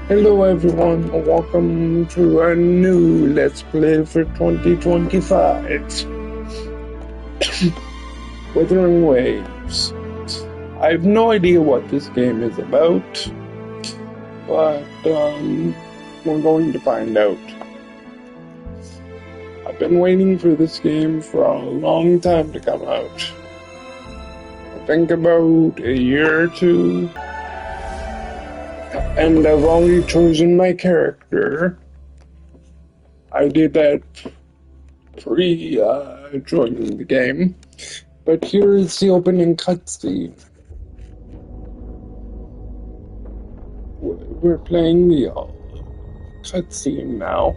Hello everyone, welcome to a new Let's Play for 2025. Wuthering Waves. I have no idea what this game is about, but we're going to find out. I've been waiting for this game for a long time to come out. I think about a year or two. And I've already chosen my character. I did that pre-joining the game. But here is the opening cutscene. We're playing the cutscene now.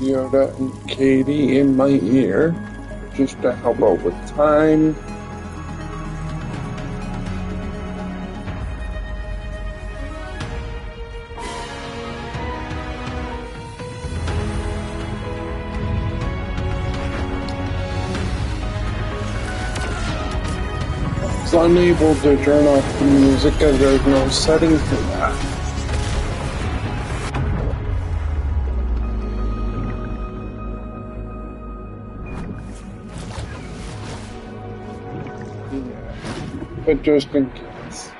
Yoda and Katie in my ear, just to help out with time. I was unable to turn off the music as there's no setting for that. But just in case.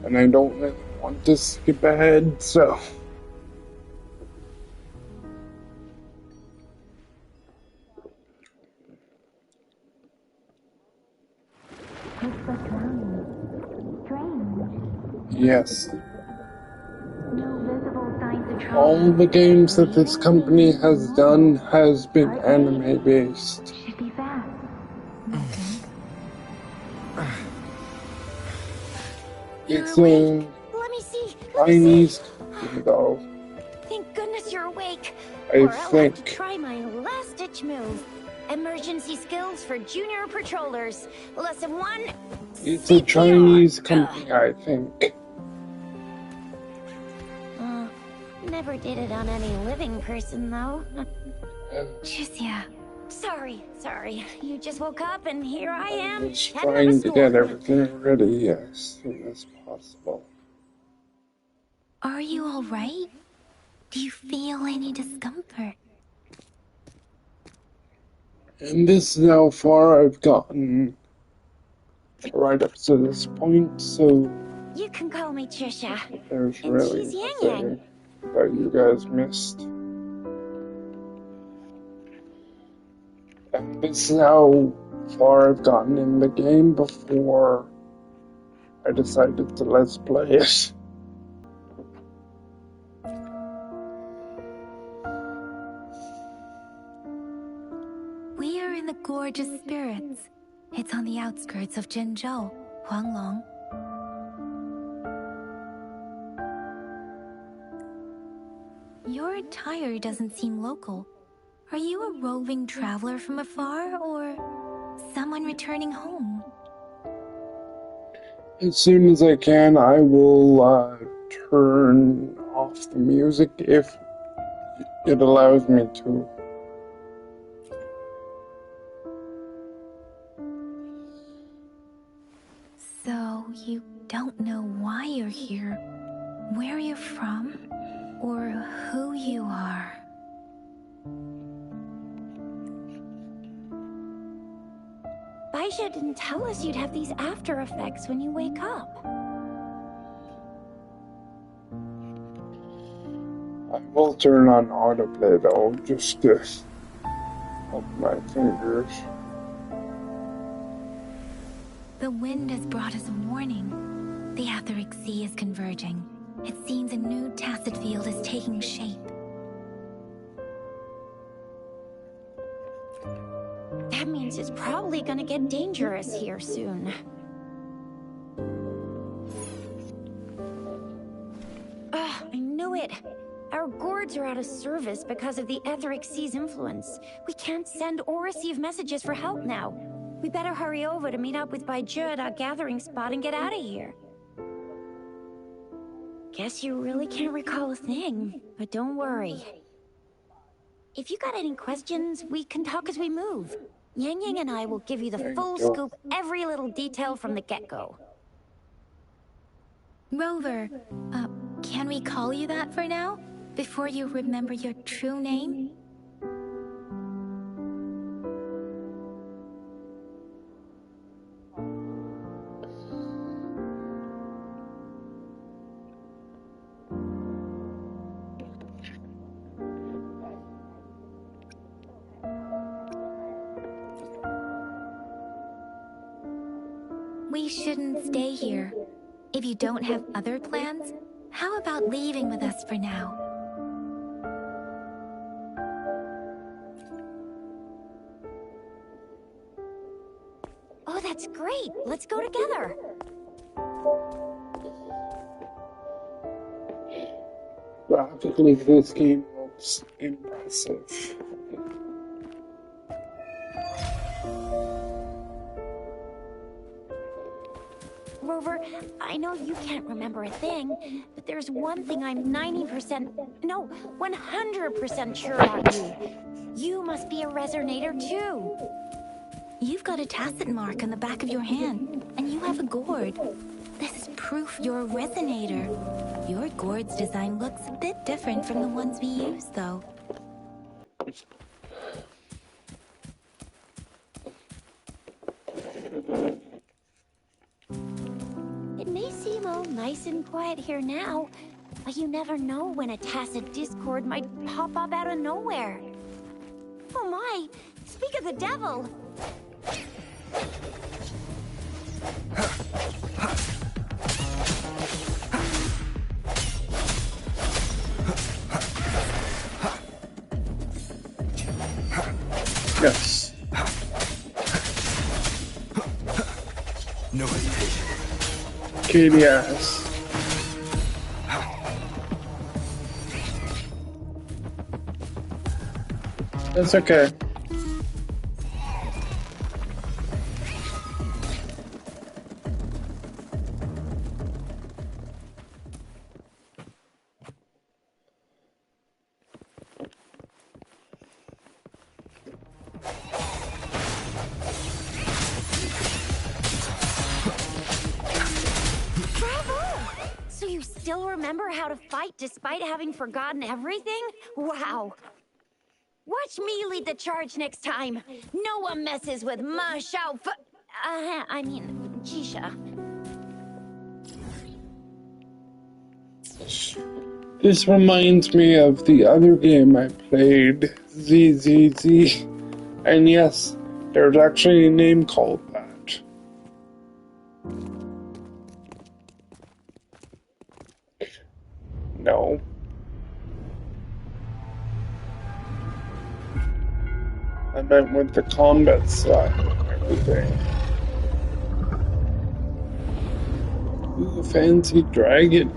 And I don't really want to skip ahead, so. Yes. All the games that this company has done has been anime based. It's a Chinese company though. Thank goodness you're awake. I Or I'll have to think. try my last ditch move. Emergency skills for junior patrollers. Lesson 1. It's a Chinese company, I think. Never did it on any living person though. Just yeah. Sorry. You just woke up and here I am. Just heading trying the to get store. everything ready as soon as possible. Are you all right? Do you feel any discomfort? And this is how far I've gotten right up to this point, so You can call me Trisha. there's And really she's Yang Yang. nothing that you guys missed. And this is how far I've gotten in the game before I decided to let's play it. We are in the Gorgeous Spirits. It's on the outskirts of Zhenzhou, Huanglong. Your attire doesn't seem local. Are you a roving traveler from afar, or someone returning home? As soon as I can, I will turn off the music if it allows me to. So, you don't know why you're here, where you're from, or who you are. Baisha didn't tell us you'd have these after effects when you wake up. I will turn on autoplay though, just to help my fingers. The wind has brought us a warning. The Etheric Sea is converging. It seems a new tacit field is taking shape. That means it's probably gonna get dangerous here soon. Ugh, I knew it! Our gourds are out of service because of the Etheric Sea's influence. We can't send or receive messages for help now. We better hurry over to meet up with Baiju at our gathering spot and get out of here. Guess you really can't recall a thing, but don't worry. If you got any questions, we can talk as we move. Yang Yang and I will give you the full scoop, every little detail from the get-go. Rover, can we call you that for now? Before you remember your true name? We shouldn't stay here. If you don't have other plans, how about leaving with us for now? Oh, that's great! Let's go together! Graphically, this game looks impressive. Rover, I know you can't remember a thing, but there's one thing I'm 90%, no, 100% sure about you. You must be a resonator too. You've got a tacit mark on the back of your hand, and you have a gourd. This is proof you're a resonator. Your gourd's design looks a bit different from the ones we use, though. It may seem all nice and quiet here now, but you never know when a tacit discord might pop up out of nowhere. Oh my! Speak of the devil! Yes. No hesitation. KDS. That's okay. So you still remember how to fight despite having forgotten everything? Wow! Watch me lead the charge next time. No one messes with Ma Xiao Fu. I mean, Jisha. This reminds me of the other game I played, ZZZ. And yes, there's actually a name called that. No. I meant with the combat side and everything. Ooh, fancy dragon.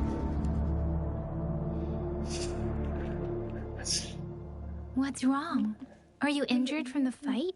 What's wrong? Are you injured from the fight?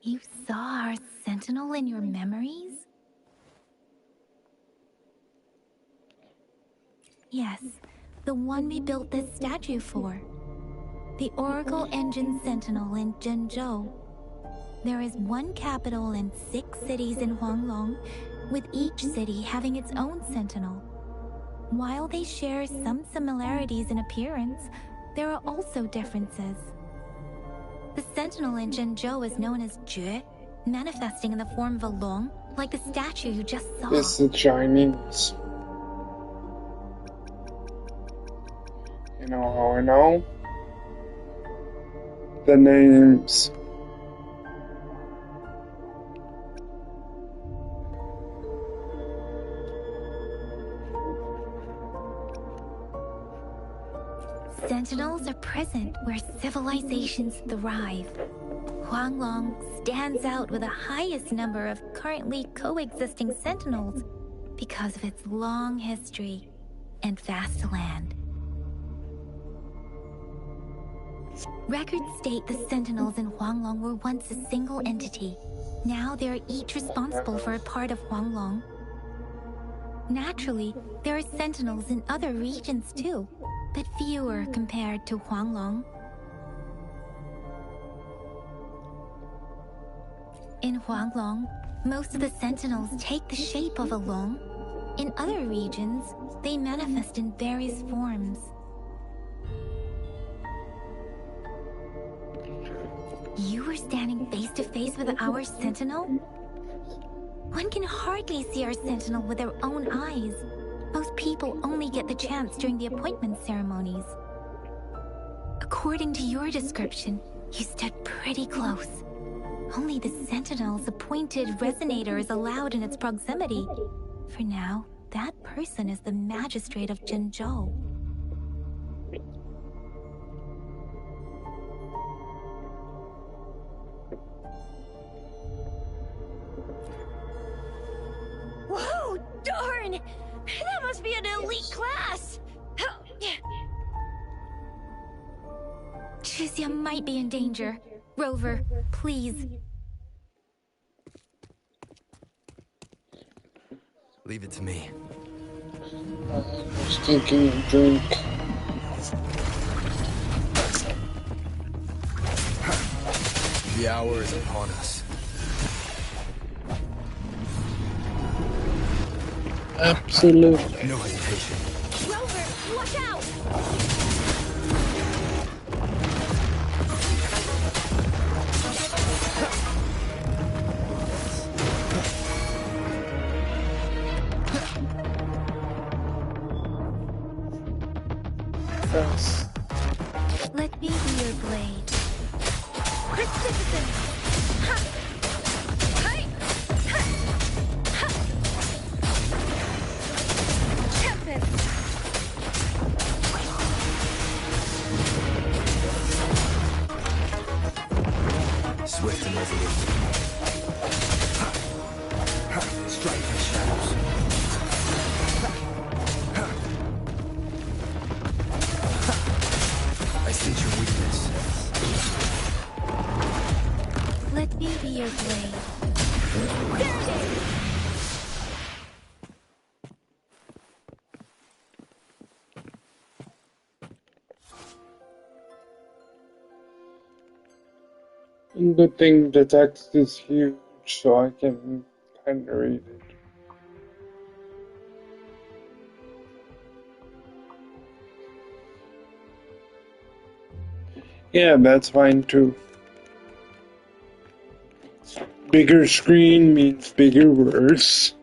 You saw our sentinel in your memories? Yes, the one we built this statue for. The Oracle Engine Sentinel in Zhenzhou. There is one capital and 6 cities in Huanglong, with each city having its own sentinel. While they share some similarities in appearance, there are also differences. The sentinel in Zhenzhou is known as Jue, manifesting in the form of a long, like the statue you just saw. It's the Chinese. You know how I know? The names. Sentinels are present where civilizations thrive. Huanglong stands out with the highest number of currently coexisting sentinels because of its long history and vast land. Records state the sentinels in Huanglong were once a single entity. Now they are each responsible for a part of Huanglong. Naturally, there are sentinels in other regions too, but fewer compared to Huanglong. In Huanglong, most of the sentinels take the shape of a long. In other regions, they manifest in various forms. You were standing face to face with our sentinel? One can hardly see our sentinel with their own eyes. Most people only get the chance during the appointment ceremonies. According to your description, you stood pretty close. Only the sentinel's appointed resonator is allowed in its proximity. For now, that person is the magistrate of Zhenzhou. Whoa, darn! That must be an elite class! Chizia might be in danger. Rover, please. Leave it to me. Just taking a drink. The hour is upon us. Absolutely. No hesitation. Rover, watch out! Yes. Let me be your blade. Citizen! Ha! Hi! Ha! Ha! Tempest! Swift and resolute. Strike the shadows. I sense your weakness. Let me be your blade. There it is! And good thing the text is huge, so I can kind of read it. Yeah, that's fine too. Bigger screen means bigger words.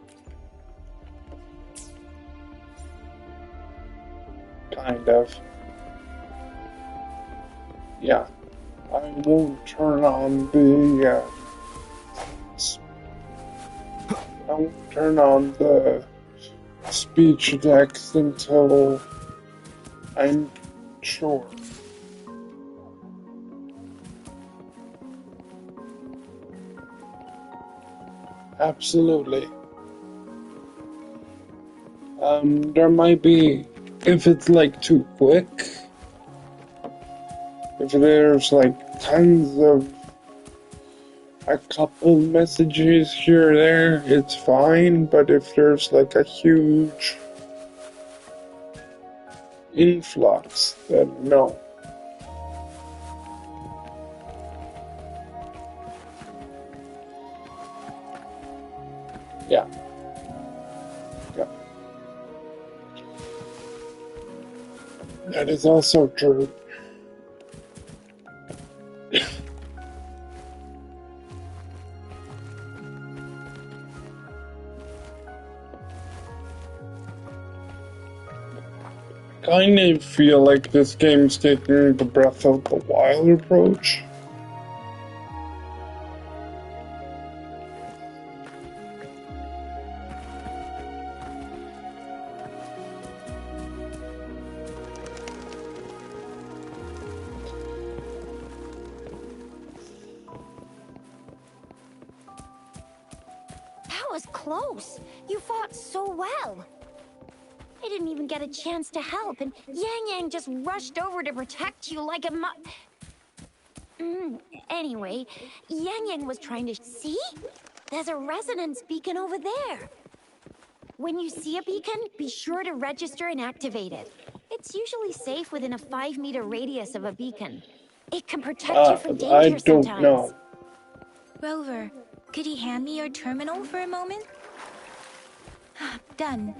Kind of. Yeah. I won't turn on the I won't turn on the speech text until I'm sure. Absolutely. There might be, if it's like too quick, if there's like tons of a couple messages here or there, it's fine, but if there's like a huge influx, then no. Yeah. Yeah. That is also true. Kind of feel like this game's taking the Breath of the Wild approach. That was close. You fought so well. I didn't even get a chance to help, and Yang Yang just rushed over to protect you like a Anyway, Yang Yang was trying to... See? There's a resonance beacon over there. When you see a beacon, be sure to register and activate it. It's usually safe within a 5-meter radius of a beacon. It can protect you from danger I don't sometimes. know. Rover, could you hand me your terminal for a moment? Done.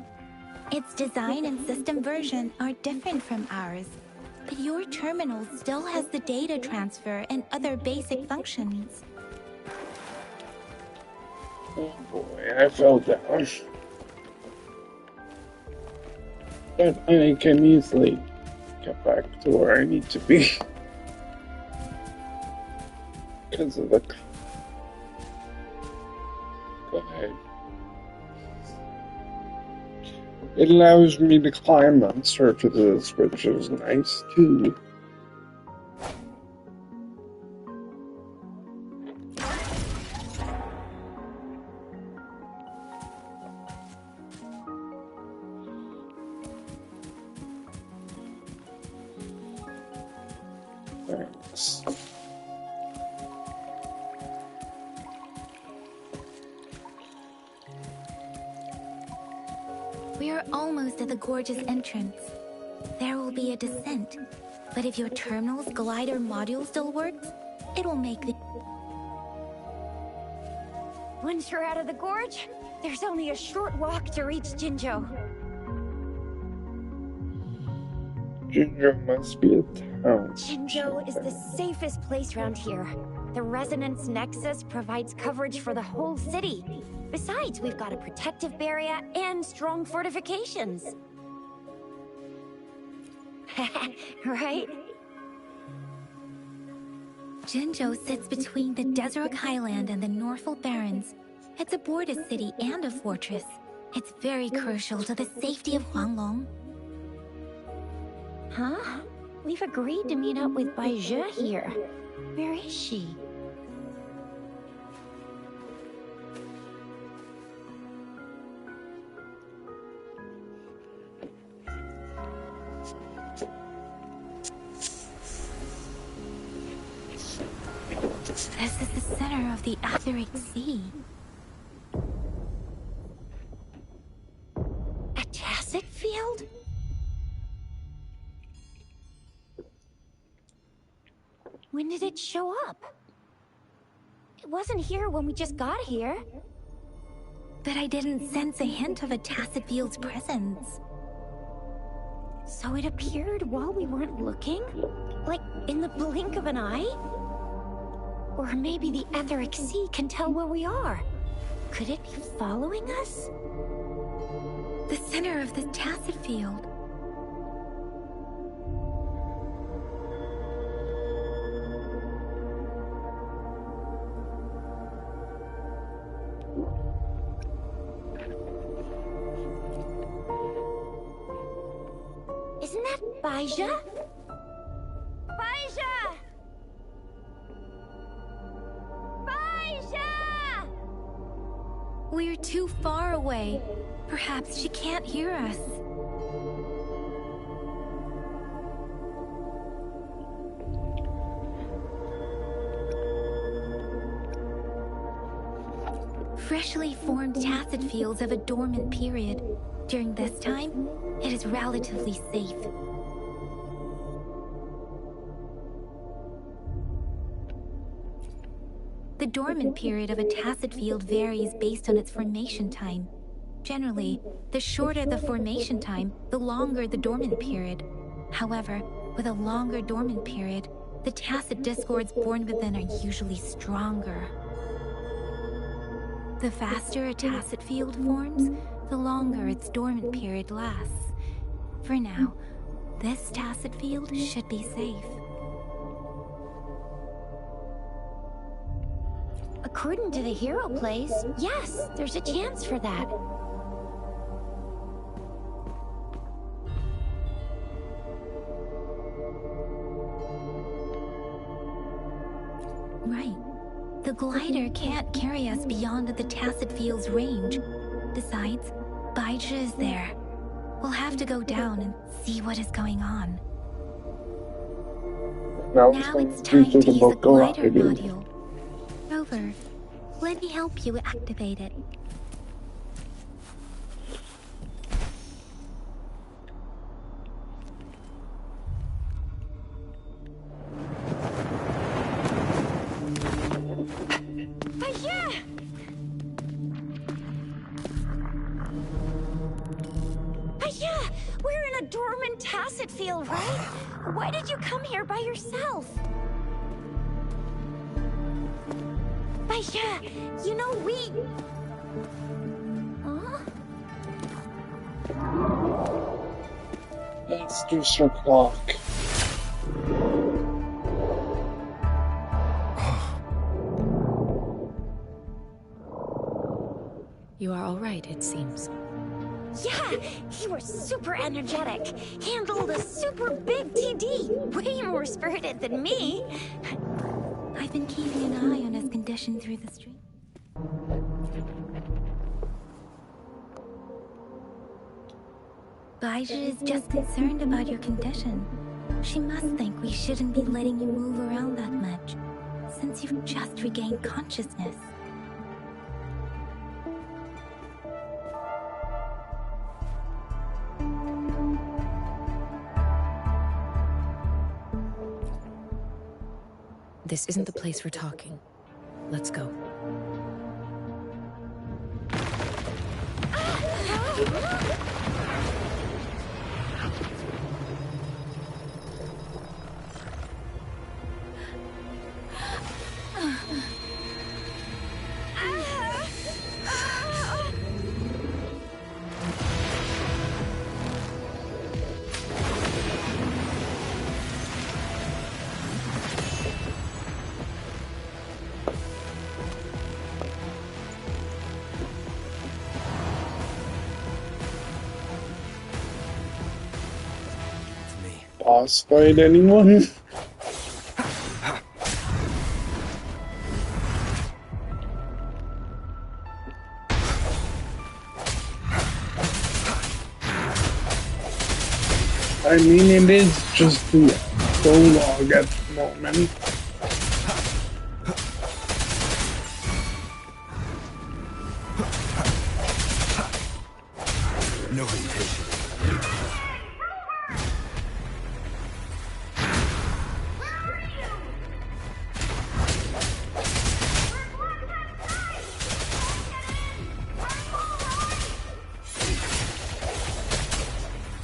Its design and system version are different from ours, but your terminal still has the data transfer and other basic functions. Oh boy, I fell down. But I can easily get back to where I need to be. Because of the... Go ahead. It allows me to climb on surfaces, which is nice too. Thanks. We are almost at the gorge's entrance. There will be a descent, but if your terminal's glider module still works, it will make the... Once you're out of the gorge, there's only a short walk to reach Jinzhou. Jinzhou must be a town. Jinzhou is the safest place around here. The Resonance Nexus provides coverage for the whole city. Besides, we've got a protective barrier and strong fortifications. Right? Jinzhou sits between the Desert Highland and the Norfolk Barrens. It's a border city and a fortress. It's very crucial to the safety of Huanglong. Huh? We've agreed to meet up with Bai Zhe here. Where is she? This is the center of the Etheric Sea. A tacit field? When did it show up? It wasn't here when we just got here. But I didn't sense a hint of a tacit field's presence. So it appeared while we weren't looking? Like in the blink of an eye? Or maybe the Etheric Sea can tell where we are. Could it be following us? The center of the tacit field. Isn't that Bai Zhe? Bai Zhe! Bai Zhe! We're too far away. Perhaps she can't hear us. Freshly formed tacit fields have a dormant period. During this time, it is relatively safe. The dormant period of a tacet field varies based on its formation time. Generally, the shorter the formation time, the longer the dormant period. However, with a longer dormant period, the tacet discords born within are usually stronger. The faster a tacet field forms, the longer its dormant period lasts. For now, this tacet field should be safe. According to the hero plays, yes, there's a chance for that. Right. The glider can't carry us beyond the tacet field's range. Besides, Baija is there. We'll have to go down and see what is going on. Now It's time to use the about glider gliding. module. Rover, let me help you activate it. Yeah, we're in a dormant tacet field, right? Why did you come here by yourself? Baija, you know we... Huh? Let's do some clock. You are all right, it seems. Yeah, you were super energetic. Handled a super big TD. Way more spirited than me. I've been keeping an eye on his condition through the street. Baija is just concerned about your condition. She must think we shouldn't be letting you move around that much, since you've just regained consciousness. This isn't the place for talking. Let's go. Boss fight anyone? I mean, it is just the prologue at the moment. No hesitation.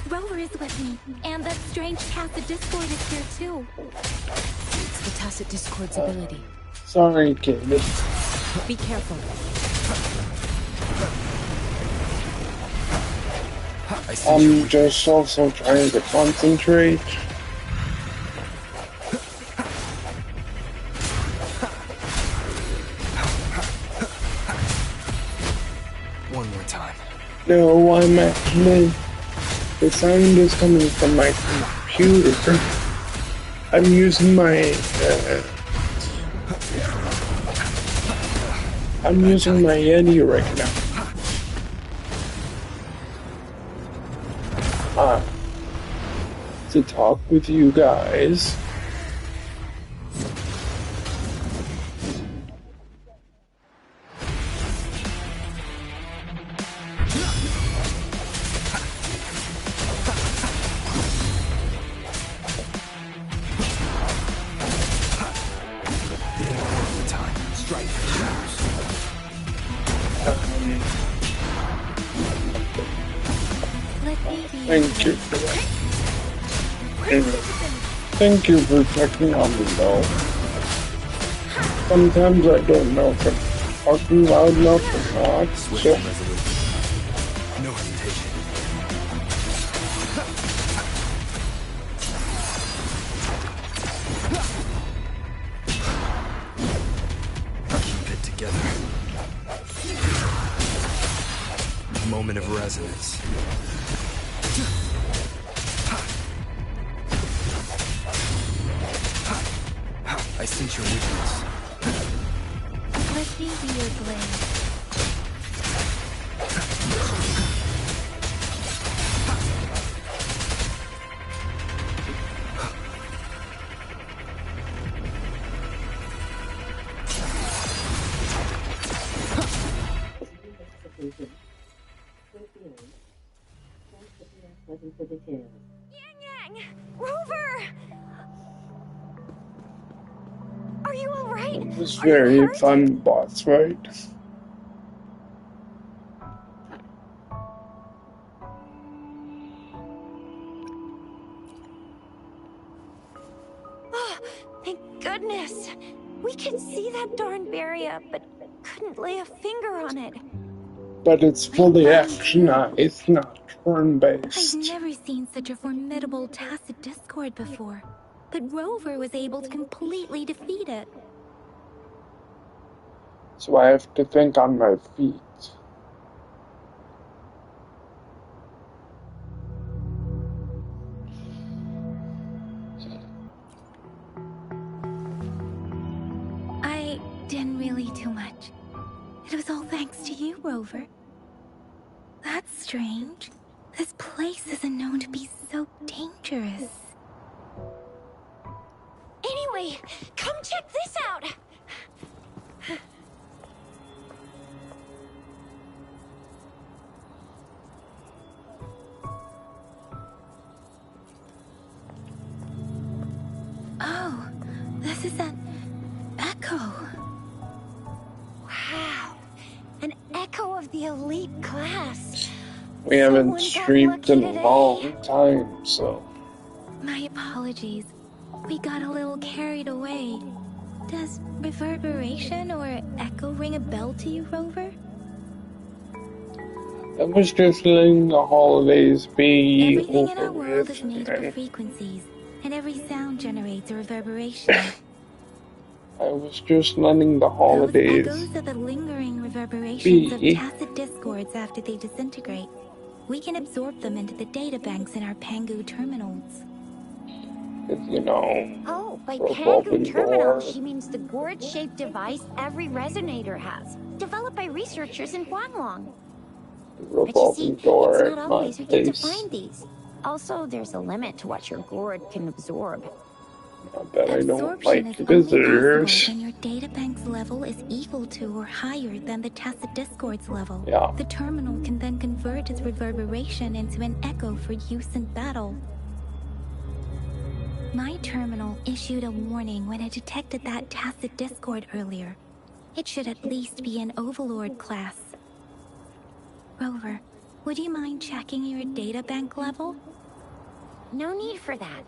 Rover is with me, and that strange tacet discord is here too. It's the tacet discord's ability. Sorry, kid. Be careful. I see I'm just also trying to concentrate. one more time. No, I'm actually... The sound is coming from my computer. I'm using my... I'm using my Yeti right now. To talk with you guys. One more time. Strike. Thank you for that. And thank you for checking on me, though. Sometimes I don't know if I'm talking loud enough or not. Swift So, and resolute. No hesitation. Keep it together. Moment of resonance. I sense your weakness. Let me be your blade. Yang! Rover! Are you alright? it was Are you very hurt? fun boss fight. Oh, thank goodness. We could see that darn barrier, but couldn't lay a finger on it. But it's fully actionized, not I've turn-based. never seen such a formidable tacit discord before, but Rover was able to completely defeat it. So I have to think on my feet. I didn't really do much. It was all thanks to you, Rover. That's strange. This place isn't known to be so dangerous. Anyway, come check this out! Oh, this is an echo. Wow, an echo of the elite class. We haven't Someone got streamed in lucky a today. long time, so... My apologies. We got a little carried away. Does reverberation or echo ring a bell to you, Rover? I was just letting the holidays be Everything in over our world with, is made up of and frequencies, and every sound generates a reverberation. I was just letting the Those holidays echoes are the lingering reverberations of be. tacit discords after they disintegrate. We can absorb them into the data banks in our Pangu terminals. You know, Oh, by revolving Pangu Terminal, door. she means the gourd-shaped device every resonator has, developed by researchers in Guanglong. The But you see, revolving door it's at not my always we get to place. find these. Also, there's a limit to what your gourd can absorb. Not that I don't Absorption like is only possible visitors. when your databank's level is equal to or higher than the tacit discord's level. Yeah. The terminal can then convert its reverberation into an echo for use in battle. My terminal issued a warning when it detected that tacit discord earlier. It should at least be an Overlord class. Rover, would you mind checking your databank level? No need for that.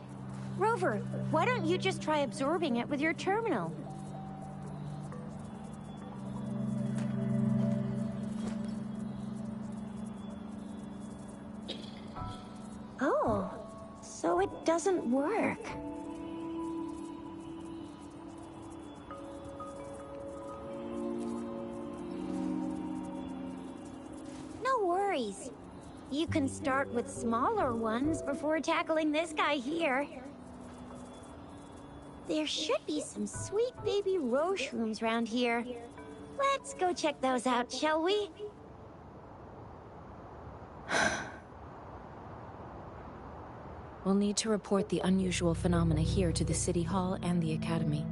Rover, why don't you just try absorbing it with your terminal? Oh, so it doesn't work. No worries. You can start with smaller ones before tackling this guy here. There should be some sweet baby roche rooms around here. Let's go check those out, shall we? We'll need to report the unusual phenomena here to the City Hall and the Academy.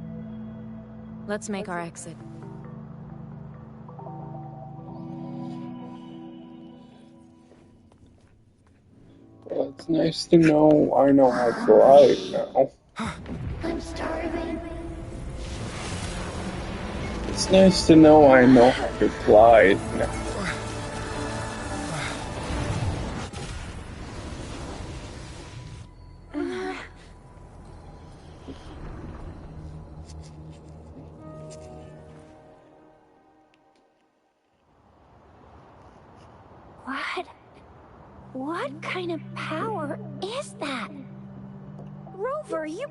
Let's make our exit. Well, it's nice to know I know how to fly now. I'm starving. It's nice to know I know how to glide now. What kind of power is that? Rover, you've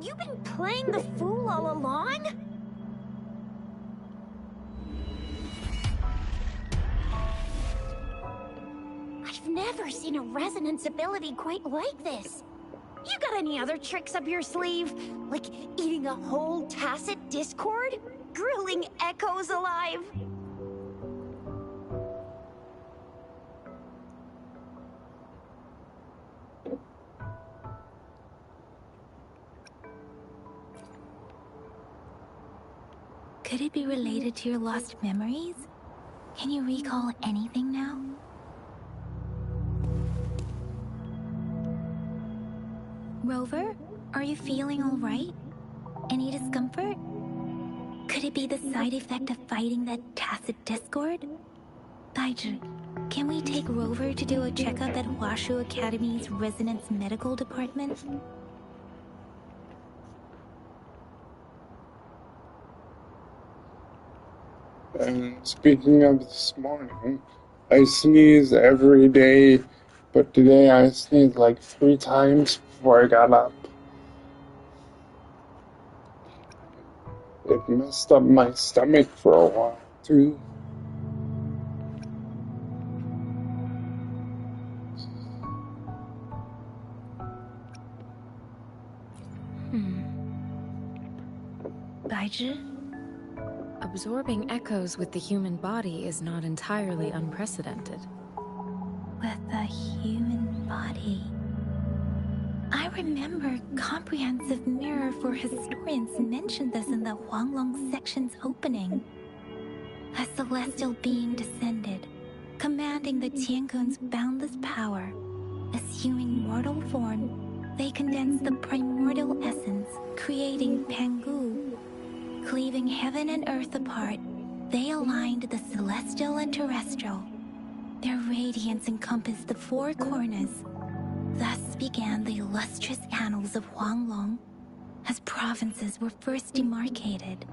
been playing the fool all along? I've never seen a resonance ability quite like this. You got any other tricks up your sleeve? Like eating a whole tacit discord? Grilling echoes alive? Could it be related to your lost memories? Can you recall anything now? Rover, are you feeling all right? Any discomfort? Could it be the side effect of fighting that tacit discord? Daiju, can we take Rover to do a checkup at Washu Academy's Resonance Medical Department? And speaking of this morning, I sneeze every day, but today I sneezed like 3 times before I got up. It messed up my stomach for a while, too. Daiju? Absorbing echoes with the human body is not entirely unprecedented. With a human body. I remember Comprehensive Mirror for Historians mentioned this in the Huanglong section's opening. A celestial being descended, commanding the Tiankun's boundless power. Assuming mortal form, they condensed the primordial essence, creating Pangu. Cleaving heaven and earth apart, they aligned the celestial and terrestrial. Their radiance encompassed the 4 corners. Thus began the illustrious annals of Huanglong, as provinces were first demarcated.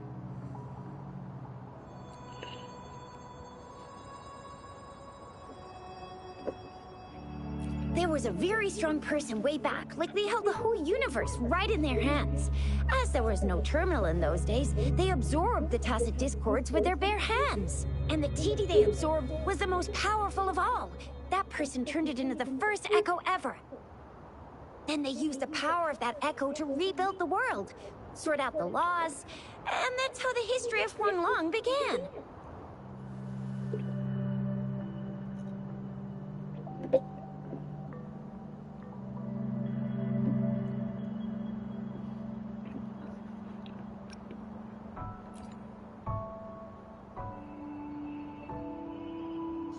There was a very strong person way back, like they held the whole universe right in their hands. As there was no terminal in those days, they absorbed the tacit discords with their bare hands. And the TD they absorbed was the most powerful of all. That person turned it into the first echo ever. Then they used the power of that echo to rebuild the world, sort out the laws, and that's how the history of Huanglong began.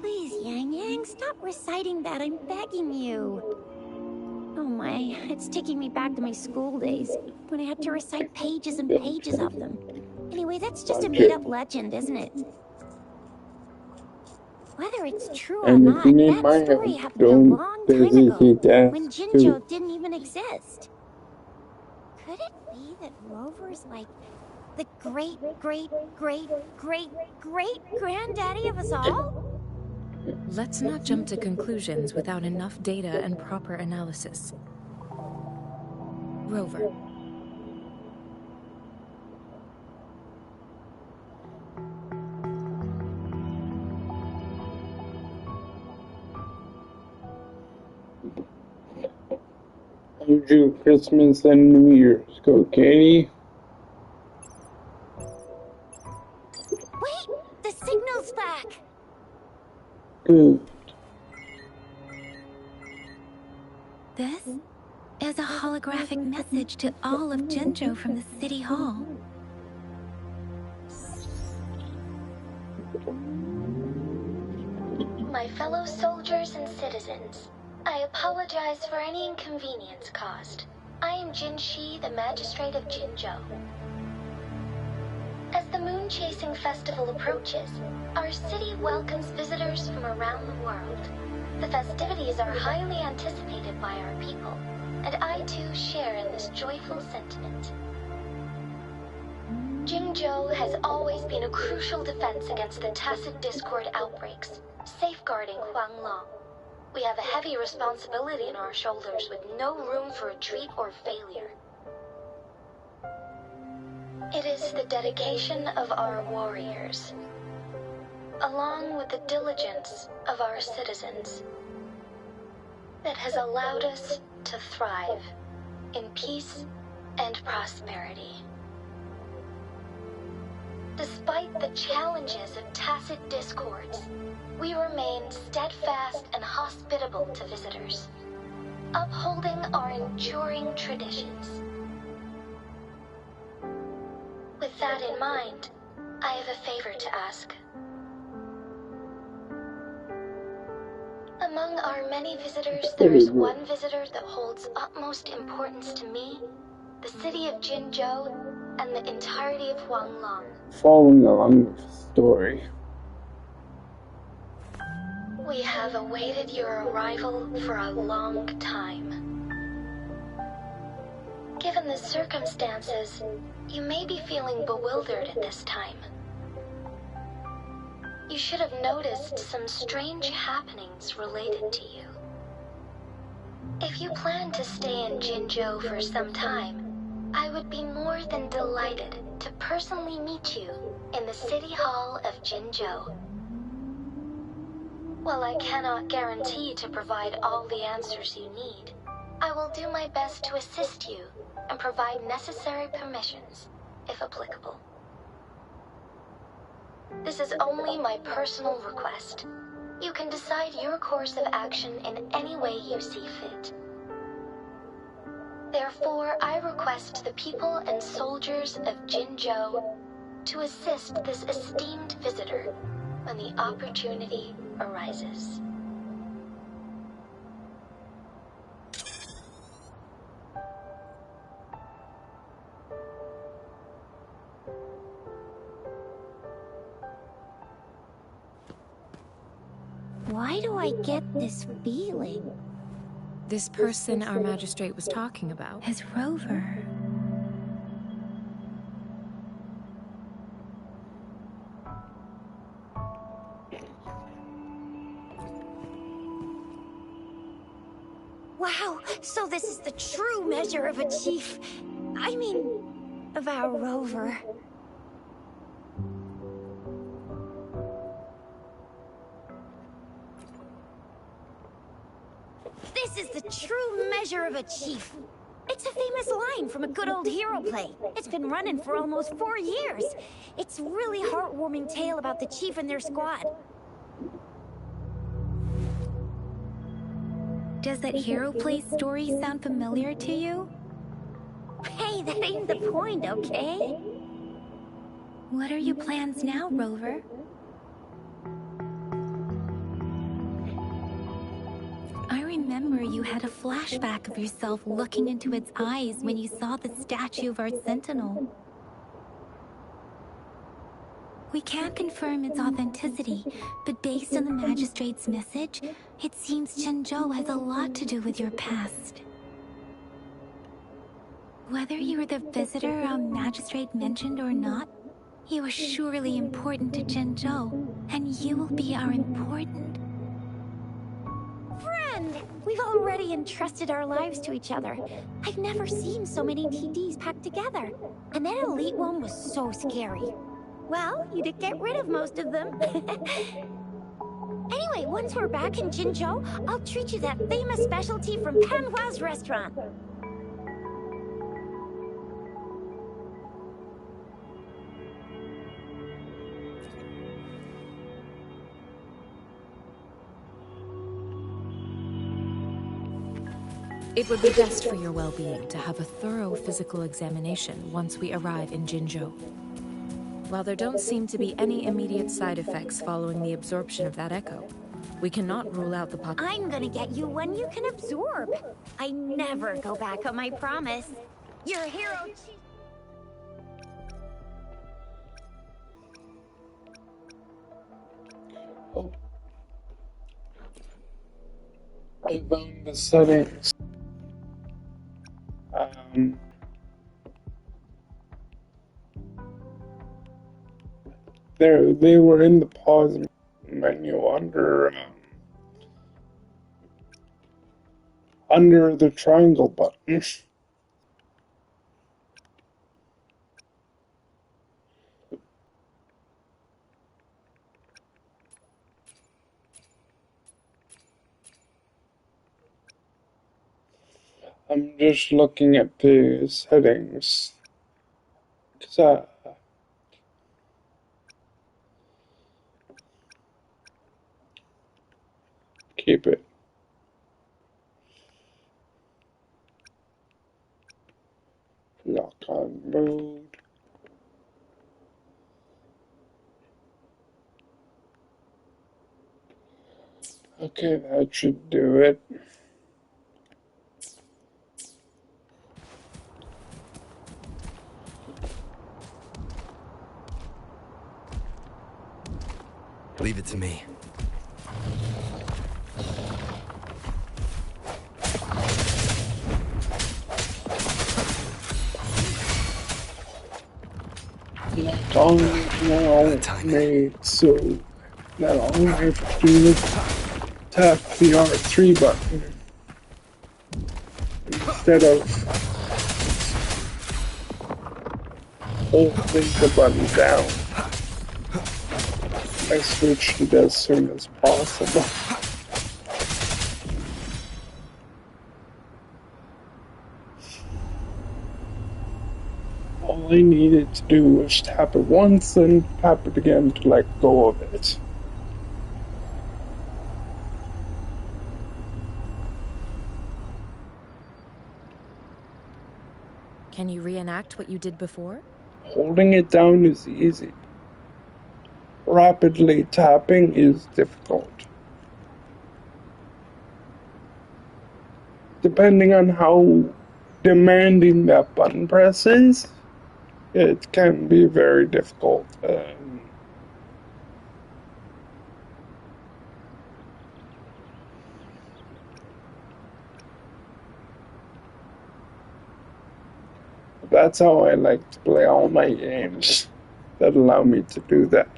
Please, Yang Yang, stop reciting that, I'm begging you. Oh my, it's taking me back to my school days, when I had to recite pages and pages of them. Anyway, that's just a made-up legend, isn't it? Whether it's true or not, that story happened a long time ago, when Jinzhou didn't even exist. Could it be that Rover's like the great-great-great-great-great-granddaddy of us all? Let's not jump to conclusions without enough data and proper analysis. Rover. How do Christmas and New Year's go, Katie? Wait! The signal's back! Good. This is a holographic message to all of Jinzhou from the City Hall. My fellow soldiers and citizens, I apologize for any inconvenience caused. I am Jin Shi, the Magistrate of Jinzhou. As the Moon-Chasing Festival approaches, our city welcomes visitors from around the world. The festivities are highly anticipated by our people, and I too share in this joyful sentiment. Jingzhou has always been a crucial defense against the tacit discord outbreaks, safeguarding Huanglong. We have a heavy responsibility on our shoulders with no room for retreat or failure. It is the dedication of our warriors, along with the diligence of our citizens, that has allowed us to thrive in peace and prosperity. Despite the challenges of tacit discords, we remain steadfast and hospitable to visitors, upholding our enduring traditions. With that in mind, I have a favor to ask. Among our many visitors, there is one visitor that holds utmost importance to me, the city of Jinzhou, and the entirety of Huanglong. Following along with the story. We have awaited your arrival for a long time. Given the circumstances, you may be feeling bewildered at this time. You should have noticed some strange happenings related to you. If you plan to stay in Jinzhou for some time, I would be more than delighted to personally meet you in the City Hall of Jinzhou. While I cannot guarantee to provide all the answers you need, I will do my best to assist you and provide necessary permissions, if applicable. This is only my personal request. You can decide your course of action in any way you see fit. Therefore, I request the people and soldiers of Jinzhou to assist this esteemed visitor when the opportunity arises. Why do I get this feeling? This person our magistrate was talking about. As Rover. Wow, so this is the true measure of a chief. I mean, of our rover. This is the true measure of a chief. It's a famous line from a good old hero play. It's been running for almost 4 years. It's a really heartwarming tale about the chief and their squad. Does that hero play story sound familiar to you? Hey, that ain't the point, okay? What are your plans now, Rover? I remember you had a flashback of yourself looking into its eyes when you saw the statue of our sentinel. We can't confirm its authenticity, but based on the magistrate's message, it seems Jinzhou has a lot to do with your past. Whether you're the visitor our magistrate mentioned or not, you are surely important to Jinzhou, and you will be our important... Friend! We've already entrusted our lives to each other. I've never seen so many TDs packed together. And that elite one was so scary. Well, you did get rid of most of them. Anyway, once we're back in Jinzhou, I'll treat you that famous specialty from Panhua's restaurant. It would be best for your well-being to have a thorough physical examination once we arrive in Jinzhou. While there don't seem to be any immediate side effects following the absorption of that echo, we cannot rule out the I'm gonna get you one you can absorb. I never go back on my promise. Your hero... Oh. I found the settings. They were in the pause menu under the triangle button. I'm just looking at the settings. 'Cause keep it. Lock on mode. Okay, that should do it. Leave it to me. Lock on now made so that all I have to do is tap the R3 button instead of holding the button down. I switched it as soon as possible. All I needed to do was tap it once and tap it again to let go of it. Can you reenact what you did before? Holding it down is easy. Rapidly tapping is difficult. Depending on how demanding that button press is, it can be very difficult. That's how I like to play all my games that allow me to do that.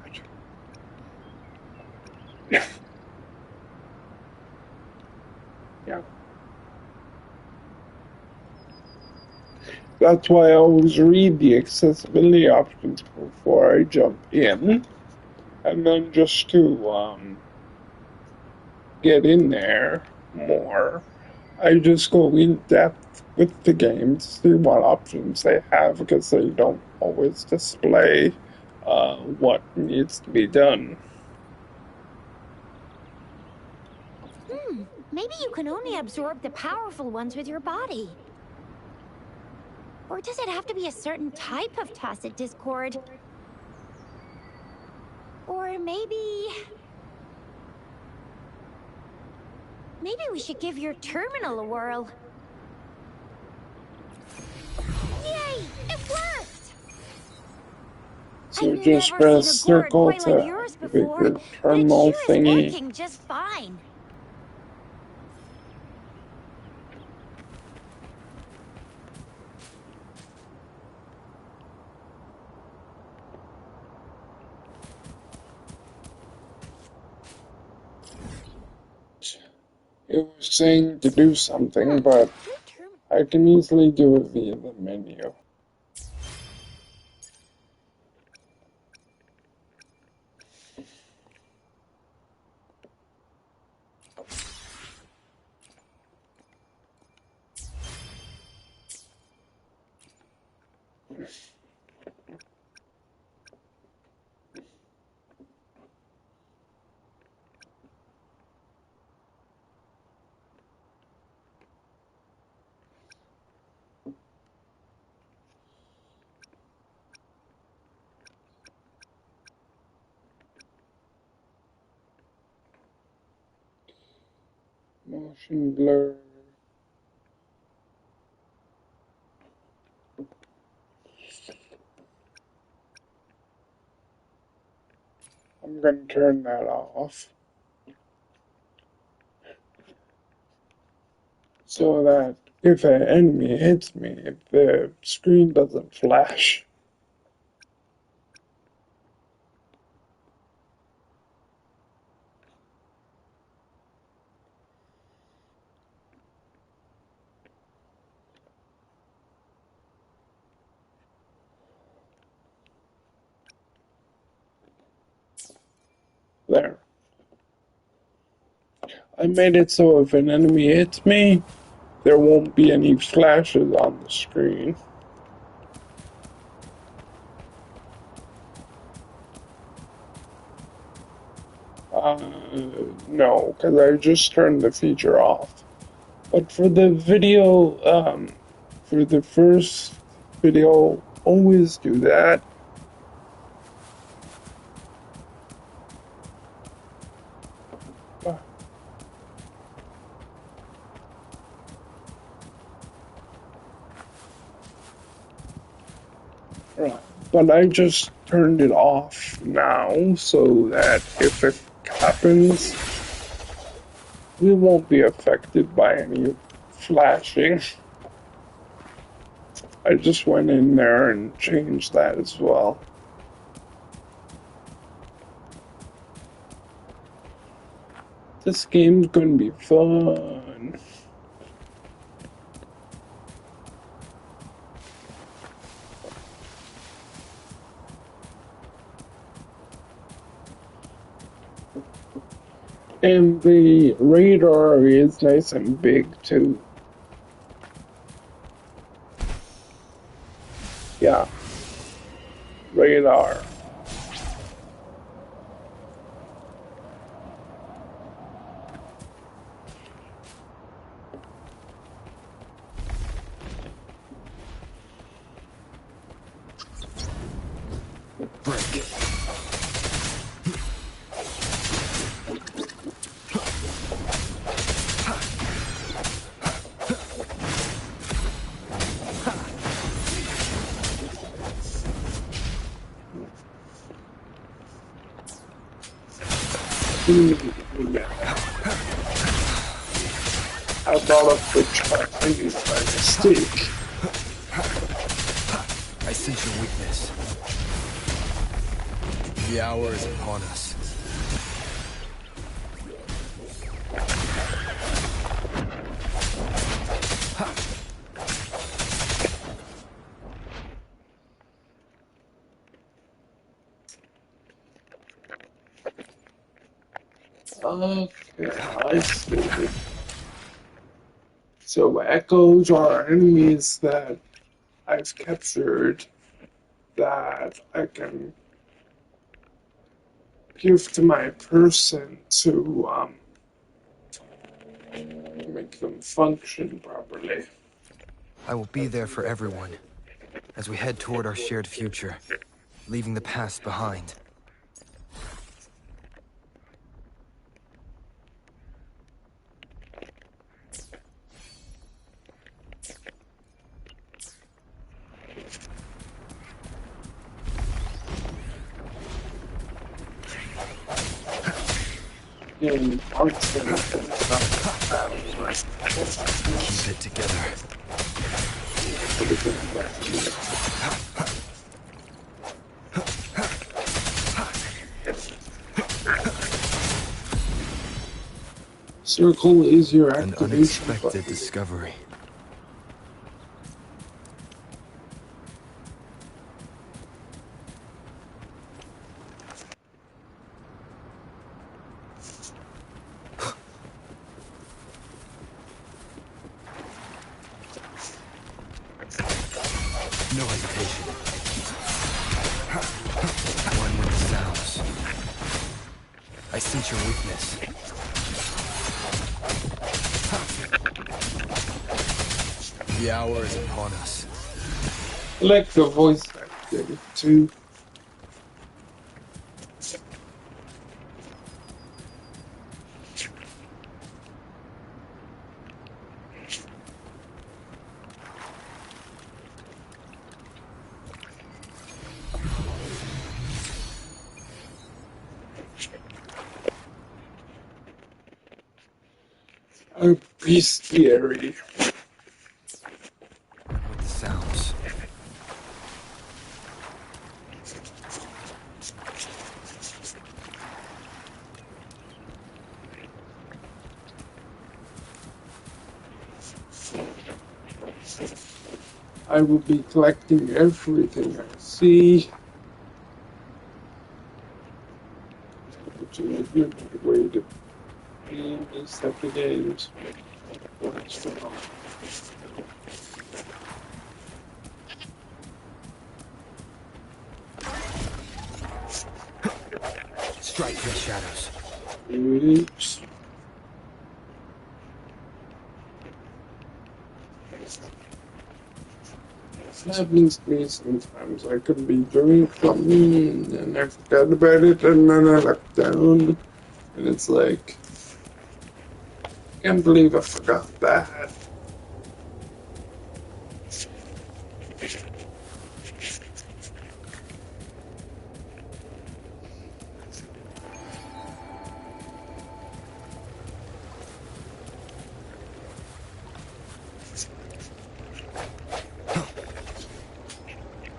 Yeah. That's why I always read the accessibility options before I jump in. And then just to get in there more, I just go in depth with the game to see what options they have because they don't always display what needs to be done. Maybe you can only absorb the powerful ones with your body. Or does it have to be a certain type of tacit discord? Or maybe we should give your terminal a whirl. Yay! It worked! So I've just never press seen a gourd circle quite to like yours activate before, your but it terminal sure is thingy. working just fine. It was saying to do something, but I can easily do it via the menu. Motion blur. I'm going to turn that off so that if an enemy hits me, the screen doesn't flash. There. I made it so if an enemy hits me, there won't be any flashes on the screen. No, because I just turned the feature off. But for the video, for the first video, always do that. Right. But I just turned it off now so that if it happens, we won't be affected by any flashing. I just went in there and changed that as well. This game's gonna be fun. And the radar is nice and big too. Yeah. Radar. Break. I brought up the Chinese by mistake. I sense your weakness. The hour is upon us. Okay, I see. So echoes are enemies that I've captured that I can give to my person to make them function properly. I will be there for everyone as we head toward our shared future, leaving the past behind. And Keep it together. Circle is your An activation unexpected button. discovery. No hesitation. One with the sounds. I sense your weakness. The hour is upon us. I like the voice acting too. A bestiary. With the sounds. I will be collecting everything I see. To good way to be in these type of games. Strike through the shadows. Oops. It happens to me sometimes. I could be doing something and I forgot about it and then I look down and it's like, I can't believe I forgot that.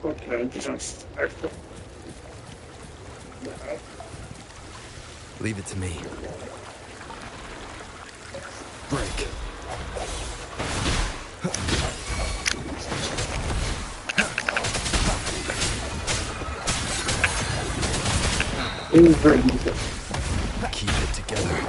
Okay, just Leave it to me. Break. Keep it together.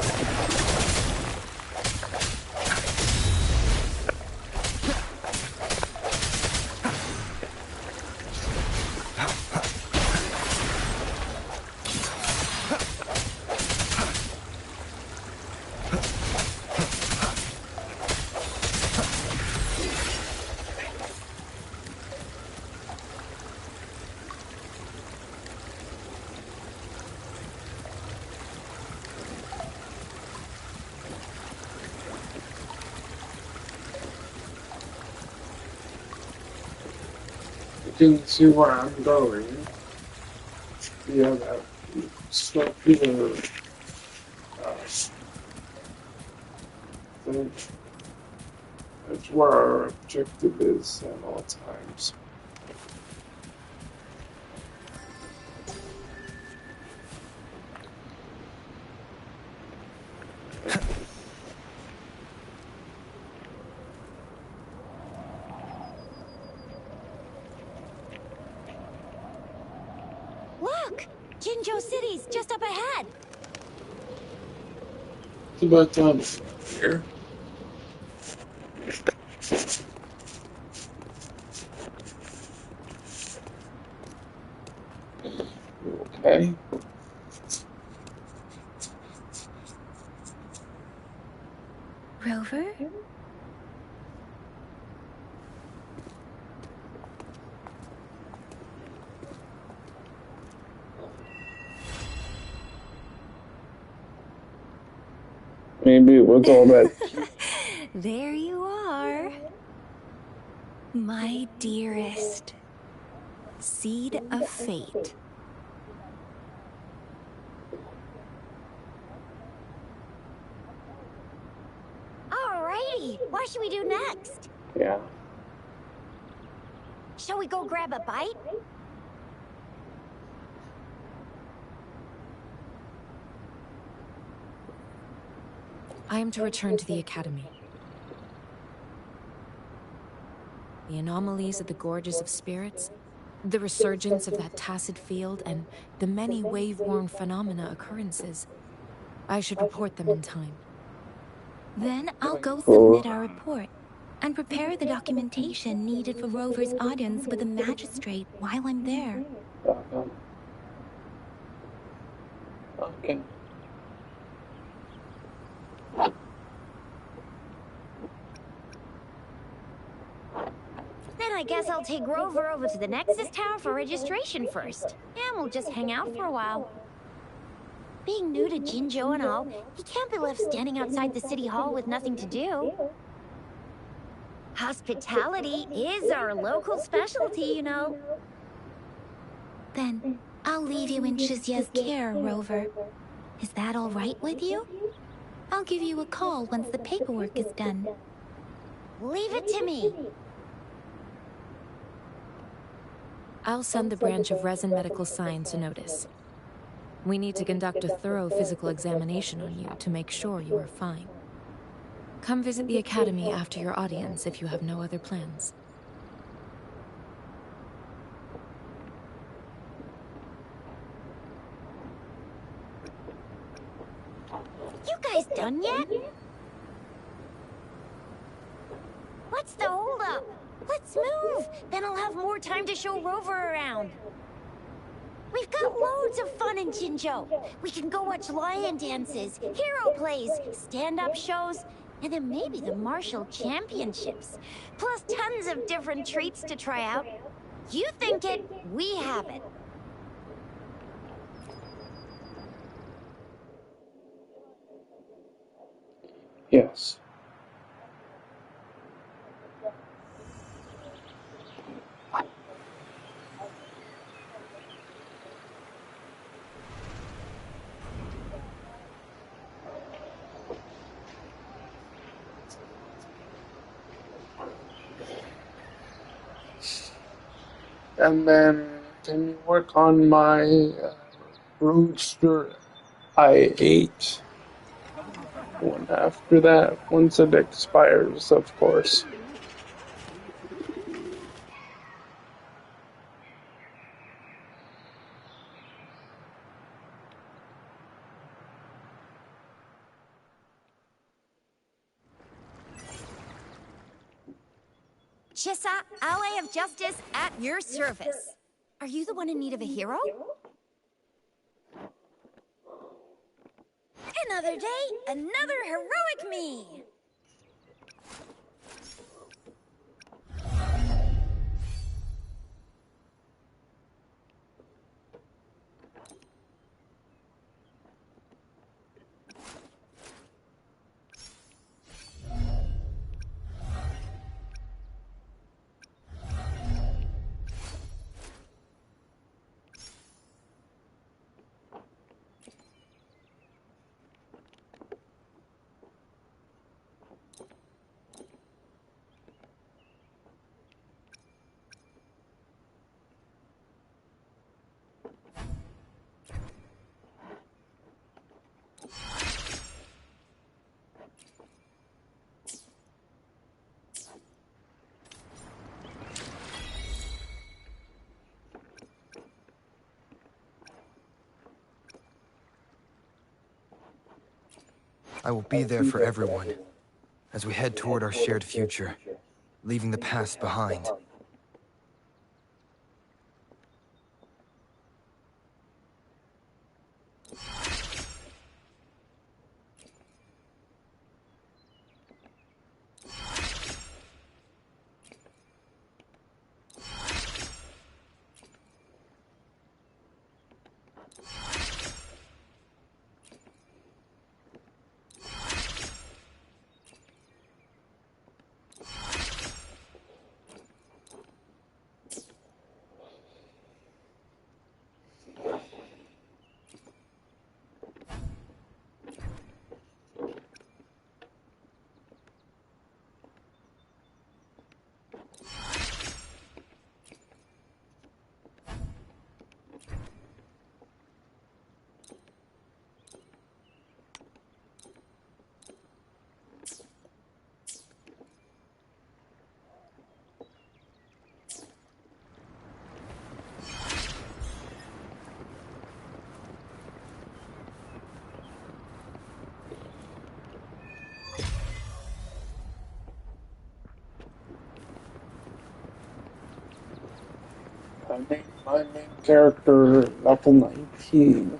You can see where I'm going. Yeah, that circular thing. That's where our objective is at all times. Look! Jinzhou City's just up ahead! It's about time here. Okay. Rover? Maybe it was all that. There you are. My dearest. Seed of fate. Alrighty, what should we do next? Yeah. Shall we go grab a bite? I am to return to the Academy. The anomalies of the Gorges of Spirits, the resurgence of that tacit field, and the many wave-worn phenomena occurrences. I should report them in time. Then I'll go submit our report and prepare the documentation needed for Rover's audience with the magistrate while I'm there. Okay. Then I guess I'll take Rover over to the Nexus Tower for registration first. And we'll just hang out for a while. Being new to Jinzhou and all, he can't be left standing outside the city hall with nothing to do. Hospitality is our local specialty, you know. Then I'll leave you in Shizia's care, Rover. Is that all right with you? I'll give you a call once the paperwork is done. Leave it to me. I'll send the branch of Resin Medical Science a notice. We need to conduct a thorough physical examination on you to make sure you are fine. Come visit the Academy after your audience if you have no other plans. guys done yet? What's the holdup? Let's move! Then I'll have more time to show Rover around. We've got loads of fun in Jinzhou. We can go watch lion dances, hero plays, stand-up shows, and then maybe the martial championships. Plus tons of different treats to try out. You think it, we have it. Yes. And then can you work on my Roadster I8 one after that, once it expires, of course. Chissa, Ally of Justice, at your service. Are you the one in need of a hero? Another day, another heroic me! I will be there for everyone as we head toward our shared future, leaving the past behind. I made my main character level 19.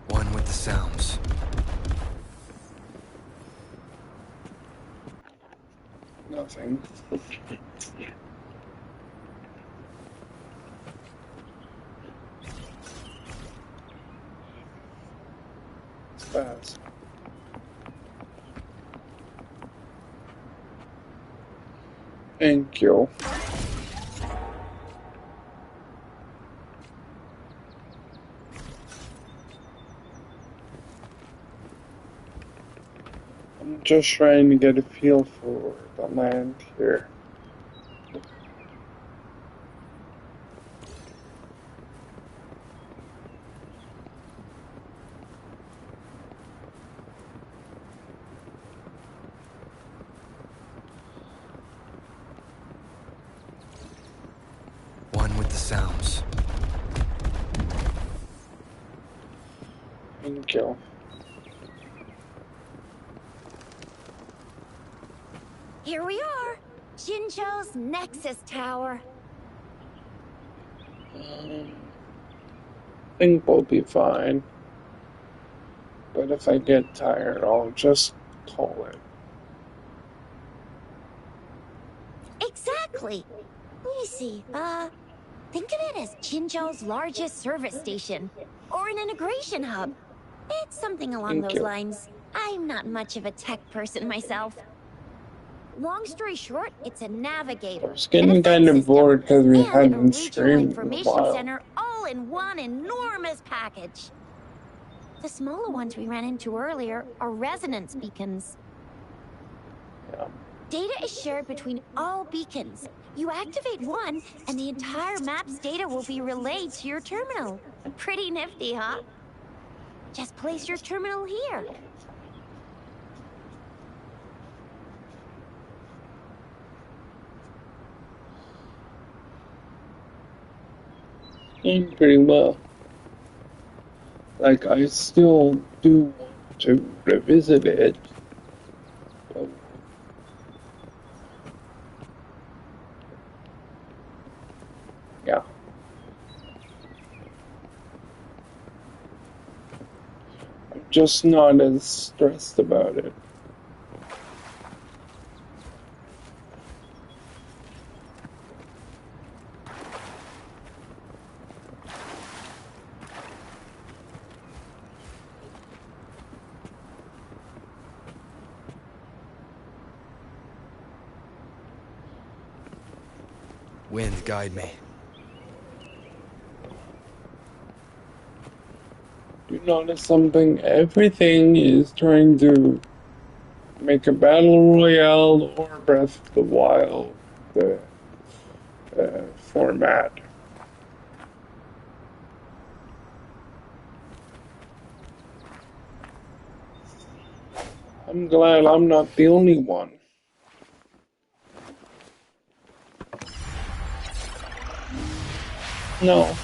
One with the sounds. Nothing. It's fast. Thank you. I'm just trying to get a feel for the land here. One with the sounds. Thank you. Here we are, Jinzhou's Nexus Tower. I think we'll be fine. But if I get tired, I'll just call it. Exactly. Let me see. Think of it as Jinzhou's largest service station, or an integration hub. It's something along Thank those you. lines. I'm not much of a tech person myself. Long story short, it's a I navigator, was an getting kind effect of system, bored because we and a hadn't regional streamed in a information while. center all in one enormous package. The smaller ones we ran into earlier are resonance beacons. Yeah. Data is shared between all beacons. You activate one, and the entire map's data will be relayed to your terminal. Pretty nifty, huh? Just place your terminal here. Doing pretty well. Like, I still do want to revisit it. But yeah. I'm just not as stressed about it. Wind, guide me. Do you notice something? Everything is trying to make a battle royale or Breath of the Wild format. I'm glad I'm not the only one. No.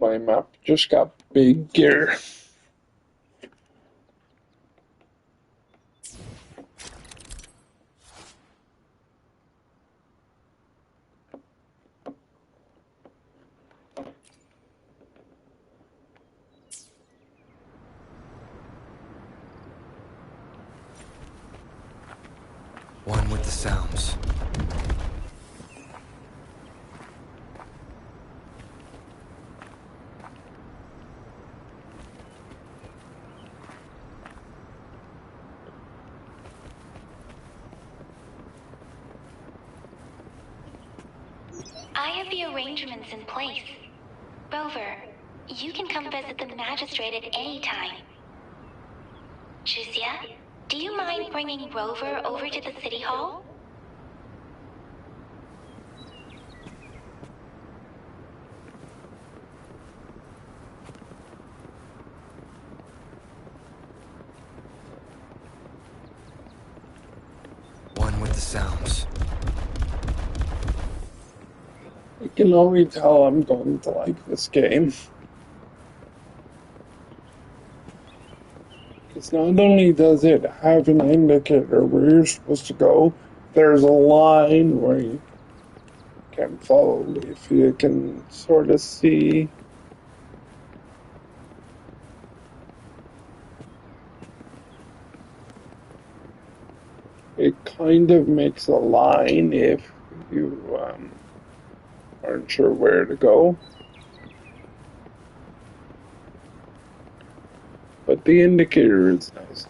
My map just got bigger. One with the sounds. I have the arrangements in place. Rover, you can come visit the magistrate at any time. Juzia, do you mind bringing Rover over to the city hall? One with the sounds. I can already tell I'm going to like this game. Because not only does it have an indicator where you're supposed to go, there's a line where you can follow if you can sort of see. It kind of makes a line if you aren't sure where to go. But the indicator is nice.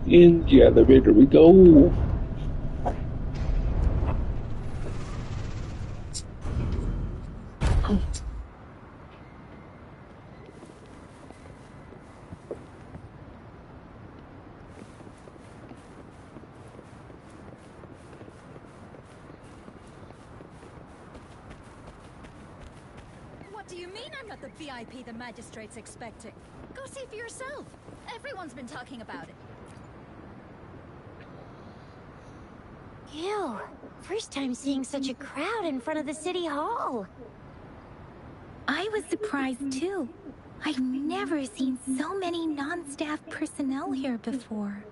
In the elevator we go. What do you mean I'm not the VIP the magistrate's expecting? Go see for yourself. Everyone's been talking about it. Ew. First time seeing such a crowd in front of the city hall. I was surprised too. I've never seen so many non-staff personnel here before.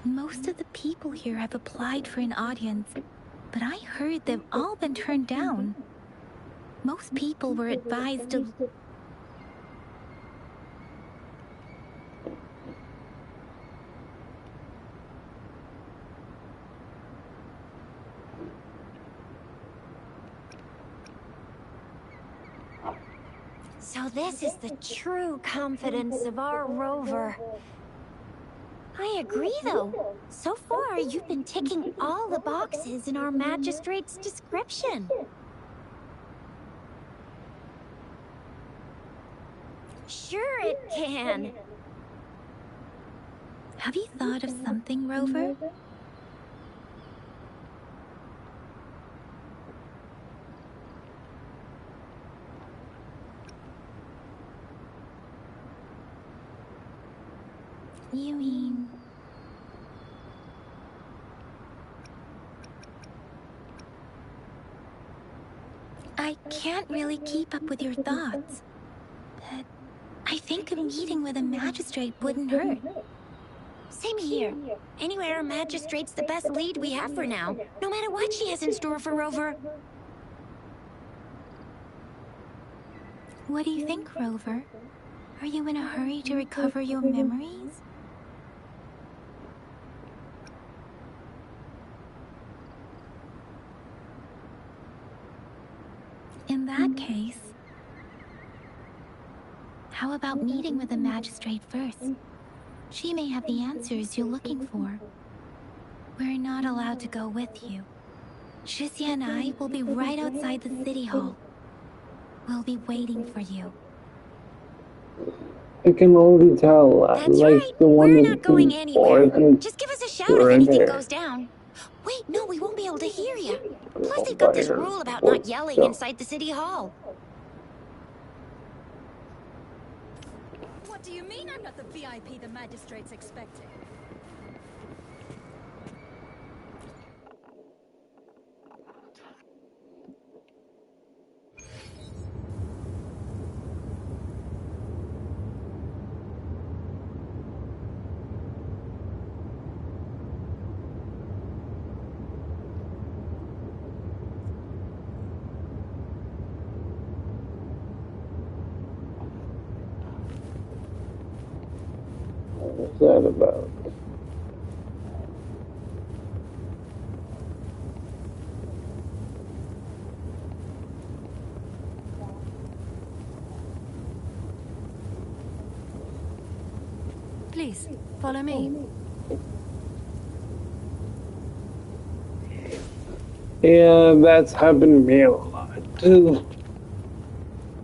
Most of the people here have applied for an audience, but I heard they've all been turned down. Most people were advised to... So this is the true confidence of our rover. I agree, though. So far, you've been ticking all the boxes in our magistrate's description. Sure it can. Have you thought of something, Rover? You mean... I can't really keep up with your thoughts. But I think a meeting with a magistrate wouldn't hurt. Same here. Anyway, our magistrate's the best lead we have for now, no matter what she has in store for Rover. What do you think, Rover? Are you in a hurry to recover your memories? In that case, how about meeting with the magistrate first? She may have the answers you're looking for. We're not allowed to go with you. Shizia and I will be right outside the city hall. We'll be waiting for you. I can already tell. I That's like right. the one We're with not going the anywhere. boys Just give us a shout were if in anything here. goes down. Wait, no, we won't be able to hear you. Plus, they've But got this I heard rule about voice, not yelling so. inside the city hall. What do you mean I'm not the VIP the magistrate's expecting? What's that about? Please, follow me. Yeah, that's happened to me a lot too.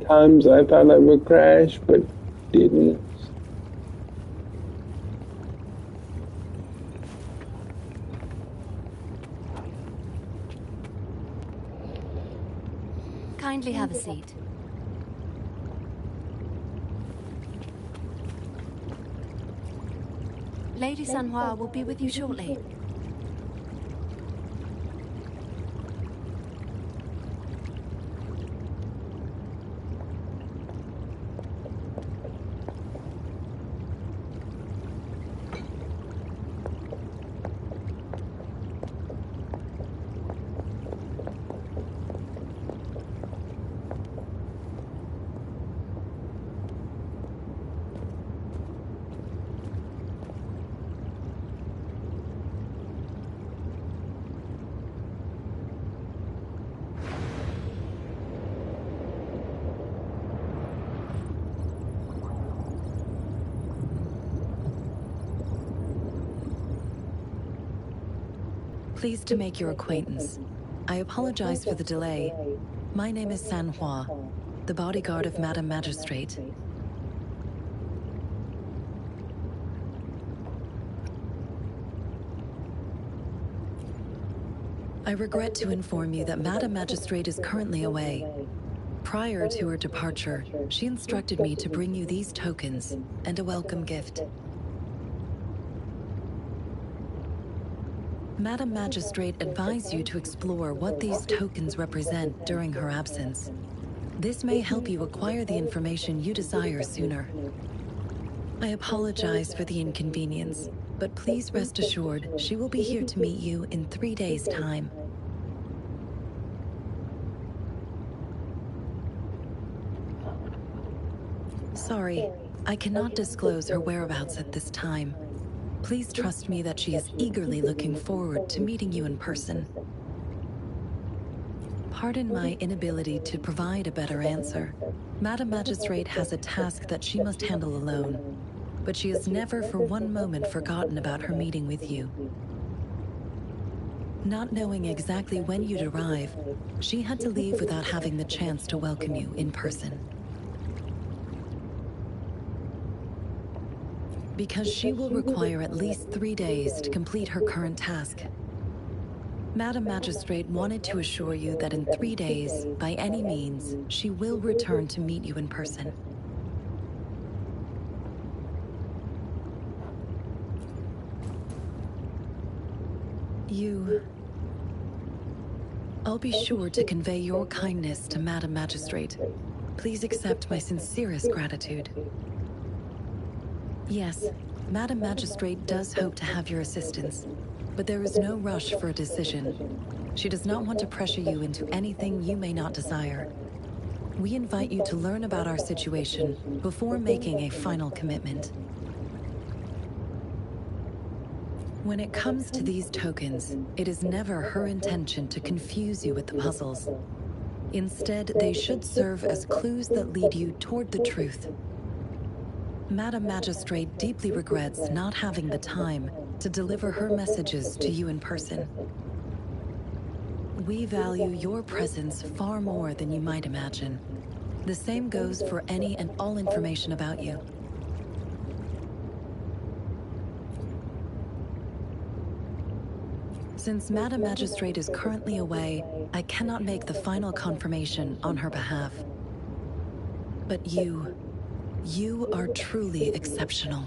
Times I thought I would crash, but didn't. Kindly have a seat. Lady Sanhua will be with you shortly. Pleased to make your acquaintance. I apologize for the delay. My name is San Hua, the bodyguard of Madam Magistrate. I regret to inform you that Madam Magistrate is currently away. Prior to her departure, she instructed me to bring you these tokens and a welcome gift. Madam Magistrate advised you to explore what these tokens represent during her absence. This may help you acquire the information you desire sooner. I apologize for the inconvenience, but please rest assured she will be here to meet you in 3 days' time. Sorry, I cannot disclose her whereabouts at this time. Please trust me that she is eagerly looking forward to meeting you in person. Pardon my inability to provide a better answer. Madam Magistrate has a task that she must handle alone, but she has never for one moment forgotten about her meeting with you. Not knowing exactly when you'd arrive, she had to leave without having the chance to welcome you in person. Because she will require at least 3 days to complete her current task. Madam Magistrate wanted to assure you that in 3 days, by any means, she will return to meet you in person. I'll be sure to convey your kindness to Madam Magistrate. Please accept my sincerest gratitude. Yes, Madam Magistrate does hope to have your assistance, but there is no rush for a decision. She does not want to pressure you into anything you may not desire. We invite you to learn about our situation before making a final commitment. When it comes to these tokens, it is never her intention to confuse you with the puzzles. Instead, they should serve as clues that lead you toward the truth. Madam Magistrate deeply regrets not having the time to deliver her messages to you in person. We value your presence far more than you might imagine. The same goes for any and all information about you. Since Madam Magistrate is currently away, I cannot make the final confirmation on her behalf. But you are truly exceptional.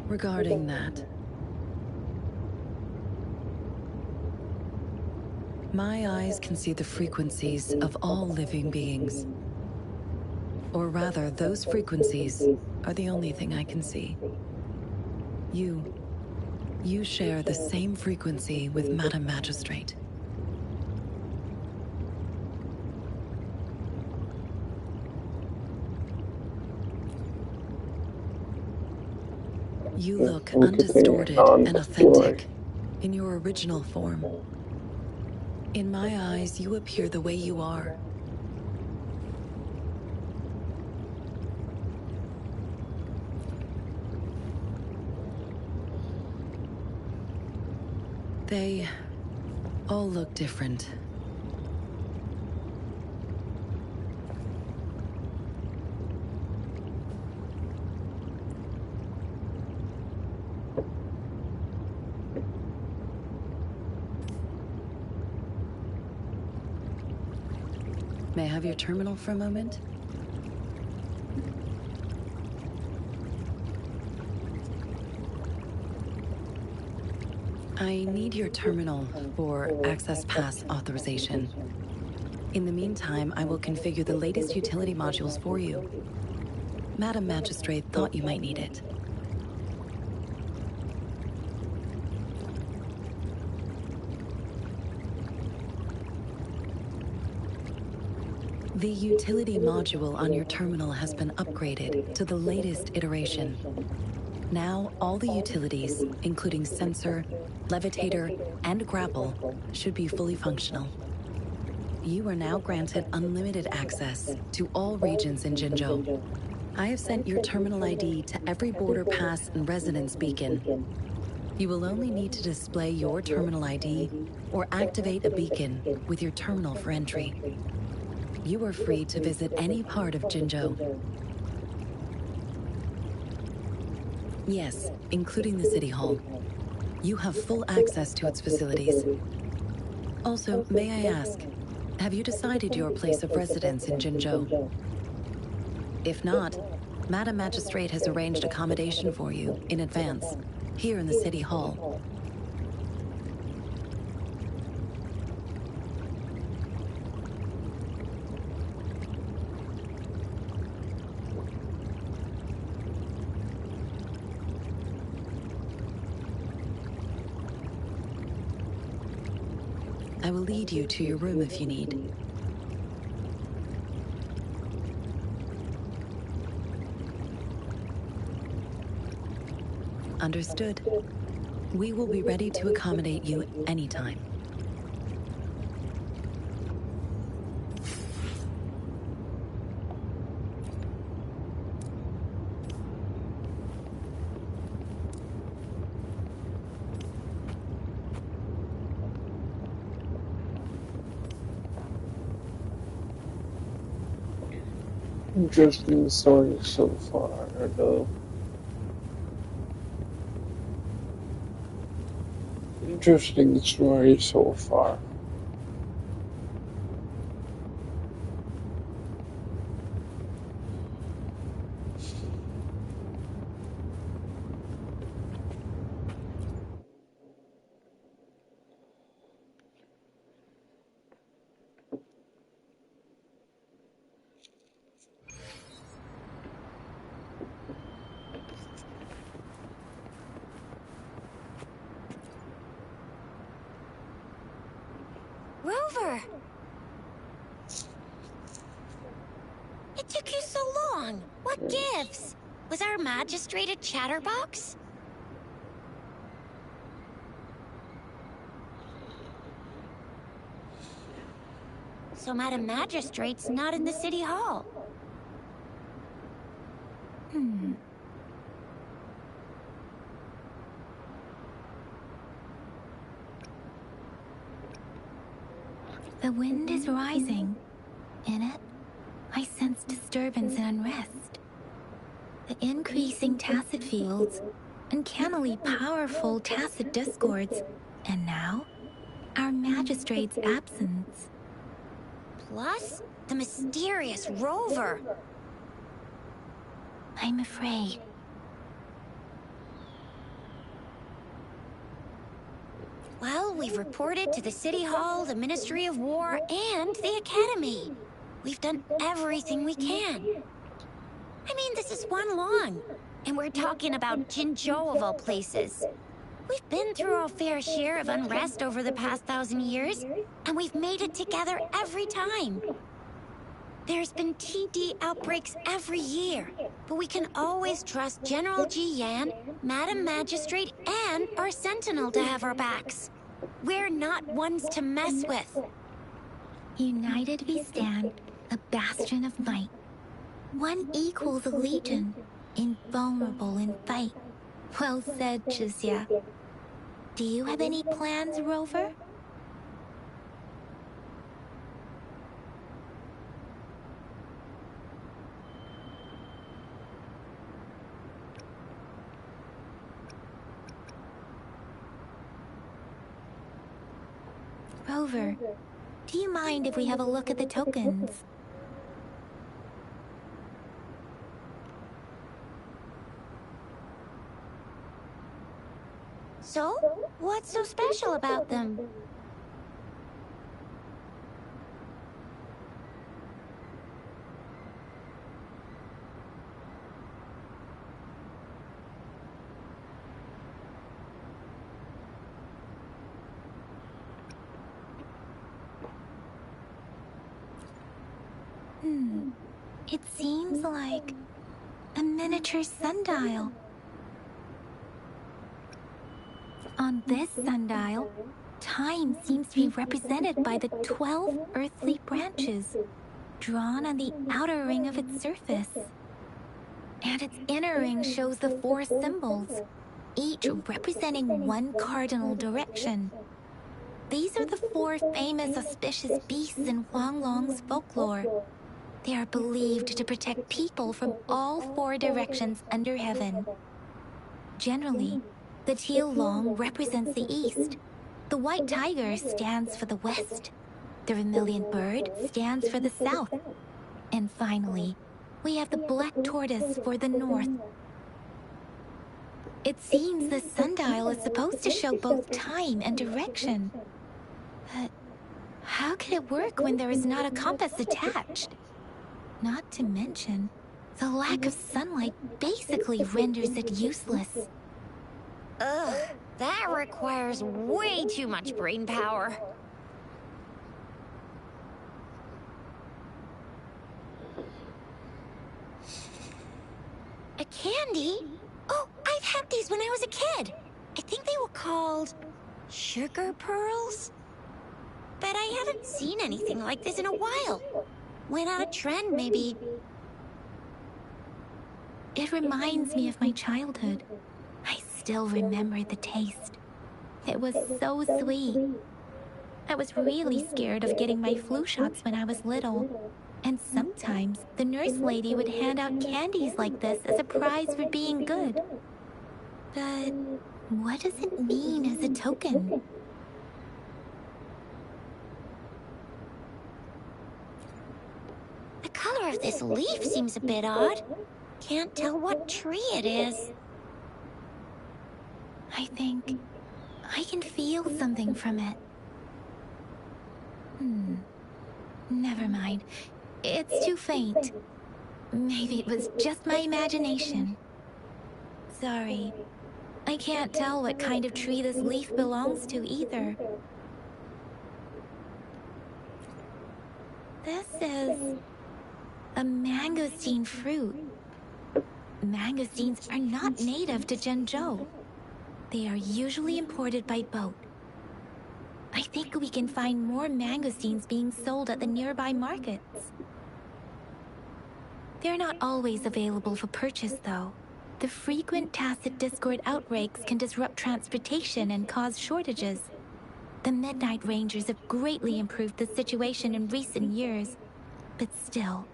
Regarding that, my eyes can see the frequencies of all living beings. Or rather, those frequencies are the only thing I can see. You share the same frequency with Madam Magistrate. You look undistorted and authentic in your original form. In my eyes, you appear the way you are. They all look different. May I have your terminal for a moment? I need your terminal for access pass authorization. In the meantime, I will configure the latest utility modules for you. Madam Magistrate thought you might need it. The utility module on your terminal has been upgraded to the latest iteration. Now, all the utilities, including sensor, levitator, and grapple, should be fully functional. You are now granted unlimited access to all regions in Jinzhou. I have sent your terminal ID to every border pass and resonance beacon. You will only need to display your terminal ID or activate a beacon with your terminal for entry. You are free to visit any part of Jinzhou. Yes, including the City Hall. You have full access to its facilities. Also, may I ask, have you decided your place of residence in Jinzhou? If not, Madam Magistrate has arranged accommodation for you in advance, here in the City Hall. I will lead you to your room if you need. Understood. We will be ready to accommodate you anytime. Interesting story so far, though. Interesting story so far. Rover! It took you so long. What gives? Was our magistrate a chatterbox? So Madam Magistrate's not in the City Hall. The wind is rising. In it, I sense disturbance and unrest. The increasing tacit fields, uncannily powerful tacit discords, and now, our magistrate's absence. Plus, the mysterious Rover. I'm afraid. Well, we've reported to the City Hall, the Ministry of War, and the Academy. We've done everything we can. I mean, this is one long. And we're talking about Jinzhou of all places. We've been through our fair share of unrest over the past 1,000 years, and we've made it together every time. There's been TD outbreaks every year, but we can always trust General Ji Yan, Madam Magistrate, and our Sentinel to have our backs. We're not ones to mess with. United we stand, a bastion of might. One equals a legion, invulnerable in fight. Well said, Chixia. Do you have any plans, Rover? Rover, do you mind if we have a look at the tokens? So, what's so special about them? It seems like a miniature sundial. On this sundial, time seems to be represented by the 12 earthly branches, drawn on the outer ring of its surface. And its inner ring shows the 4 symbols. each representing one cardinal direction. These are the 4 famous auspicious beasts in Huanglong's folklore. They are believed to protect people from all 4 directions under heaven. Generally, the teal long represents the east. The white tiger stands for the west. The vermilion bird stands for the south. And finally, we have the black tortoise for the north. It seems the sundial is supposed to show both time and direction. But how can it work when there is not a compass attached? Not to mention, the lack of sunlight basically renders it useless. Ugh, that requires way too much brain power. A candy? Oh, I've had these when I was a kid. I think they were called sugar pearls? But I haven't seen anything like this in a while. Went out of trend, maybe. It reminds me of my childhood. I still remember the taste. It was so sweet. I was really scared of getting my flu shots when I was little. And sometimes the nurse lady would hand out candies like this as a prize for being good. But what does it mean as a token? The color of this leaf seems a bit odd. Can't tell what tree it is. I think I can feel something from it. Never mind. It's too faint. Maybe it was just my imagination. Sorry. I can't tell what kind of tree this leaf belongs to either. This is a mangosteen fruit. Mangosteens are not native to Zhengzhou. They are usually imported by boat. I think we can find more mangosteens being sold at the nearby markets. They're not always available for purchase, though. The frequent tacit discord outbreaks can disrupt transportation and cause shortages. The Midnight Rangers have greatly improved the situation in recent years, but still.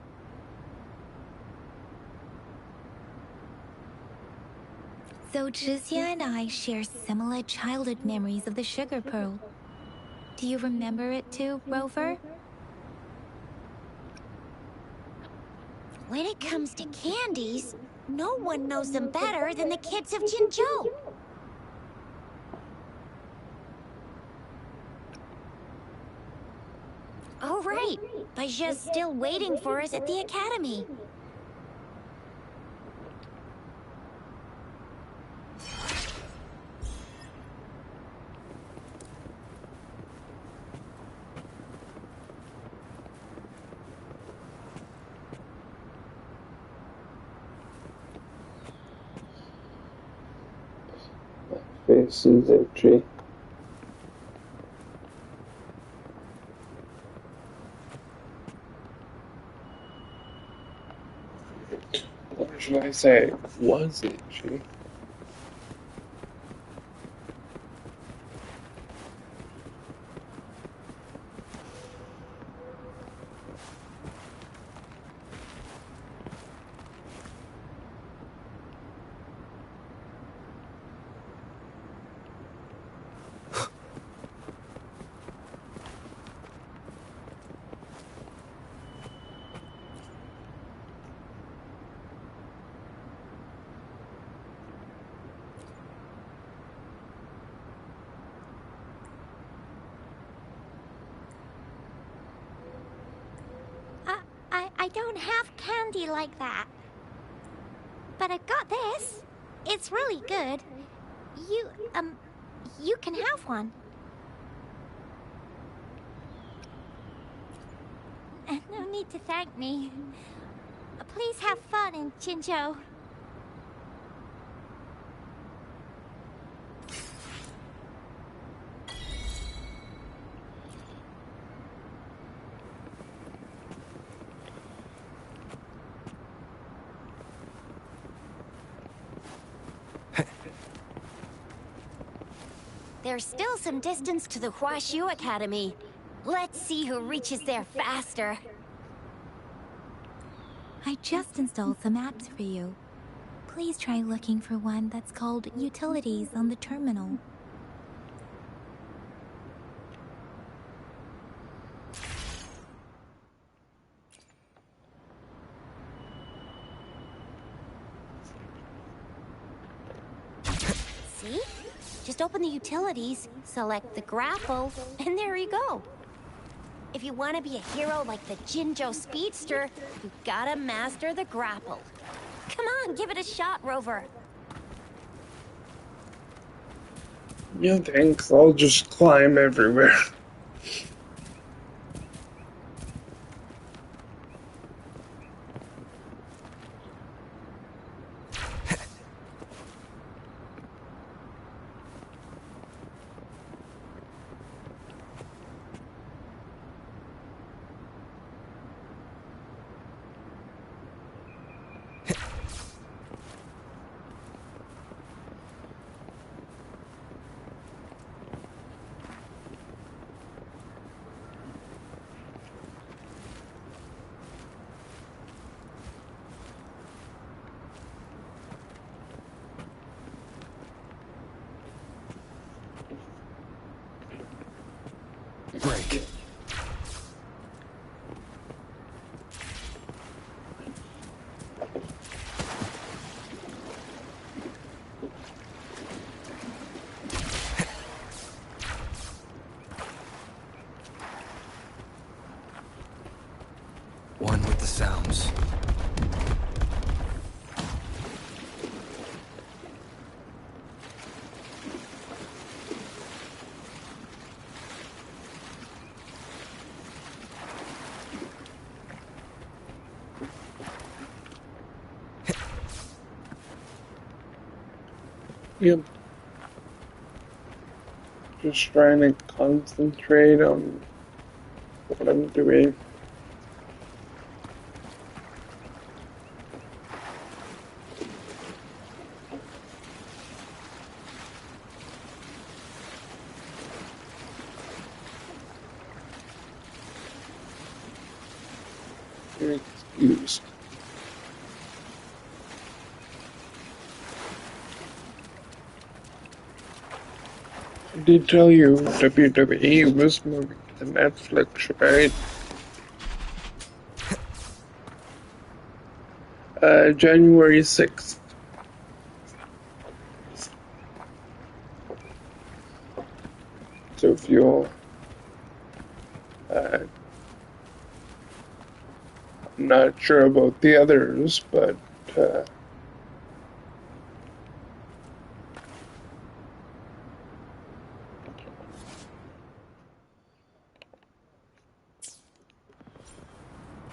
So Zhixia and I share similar childhood memories of the sugar pearl. Do you remember it too, Rover? When it comes to candies, no one knows them better than the kids of Jinzhou. Oh, right. Baijia's still waiting for us at the academy. Face is itchy. Or should I say, was itchy? I don't have candy like that. But I've got this. It's really good. You can have one. No need to thank me. Please have fun in Jinzhou. there's still some distance to the Huashu Academy. Let's see who reaches there faster. I just installed some apps for you. Please try looking for one that's called Utilities on the terminal. See? Just open the utilities, select the grapple, and there you go. If you want to be a hero like the Jinjo Speedster, you gotta master the grapple. Come on, give it a shot, Rover. Yeah, thanks. I'll just climb everywhere. Break. One with the sounds. Yep. Just trying to concentrate on what I'm doing. You're excused. I did tell you WWE was moving to Netflix, right? January 6th. So if you'll, I'm not sure about the others, but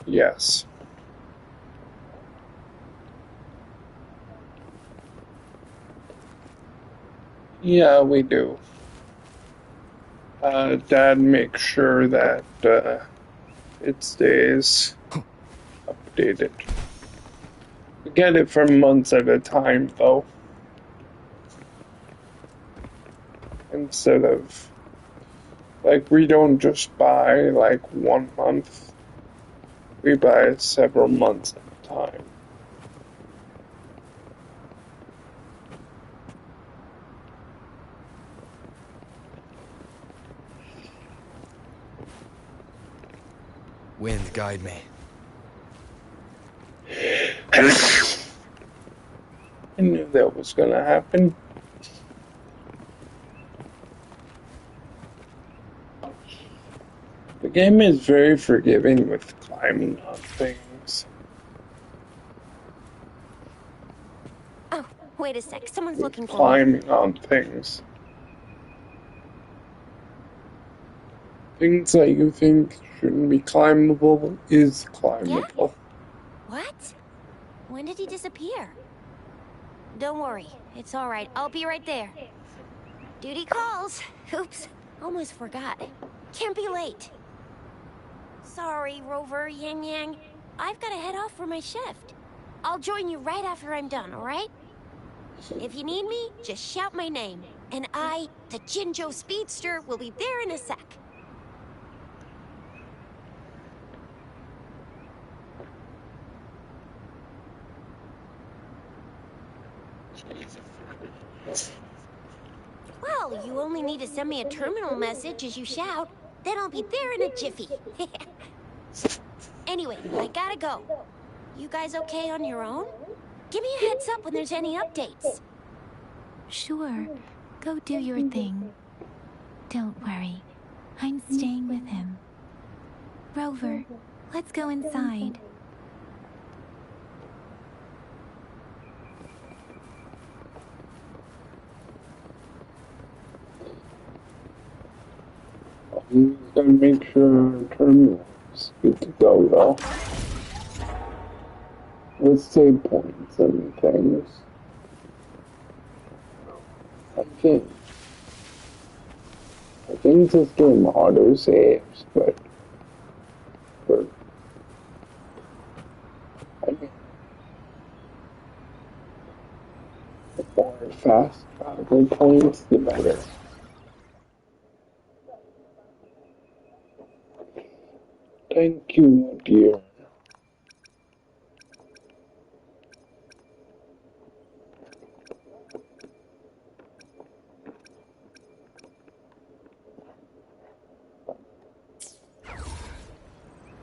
yes. Yeah, we do. Dad makes sure that it stays updated. We get it for months at a time, though. Instead of, like, we don't just buy, like, 1 month. We buy several months at a time. Wind, guide me. I knew that was gonna happen. The game is very forgiving with climbing on things. Oh, wait a sec. Someone's looking for me. Climbing on things. Things that you think shouldn't be climbable is climbable. What? When did he disappear? Don't worry. It's all right. I'll be right there. Duty calls. Oops. Almost forgot. Can't be late. Sorry, Rover, Yang Yang. I've got to head off for my shift. I'll join you right after I'm done, all right? If you need me, just shout my name. And I, the Jinjo Speedster, will be there in a sec. Well, you only need to send me a terminal message as you shout. Then I'll be there in a jiffy. Anyway, I gotta go. You guys okay on your own? Give me a heads up when there's any updates. Sure. Go do your thing. Don't worry. I'm staying with him. Rover, let's go inside. He's gonna make sure our terminal's good to go, though. With save points and things. I think. I think this game auto saves, but I mean, the more fast travel points, the better. Thank you, dear.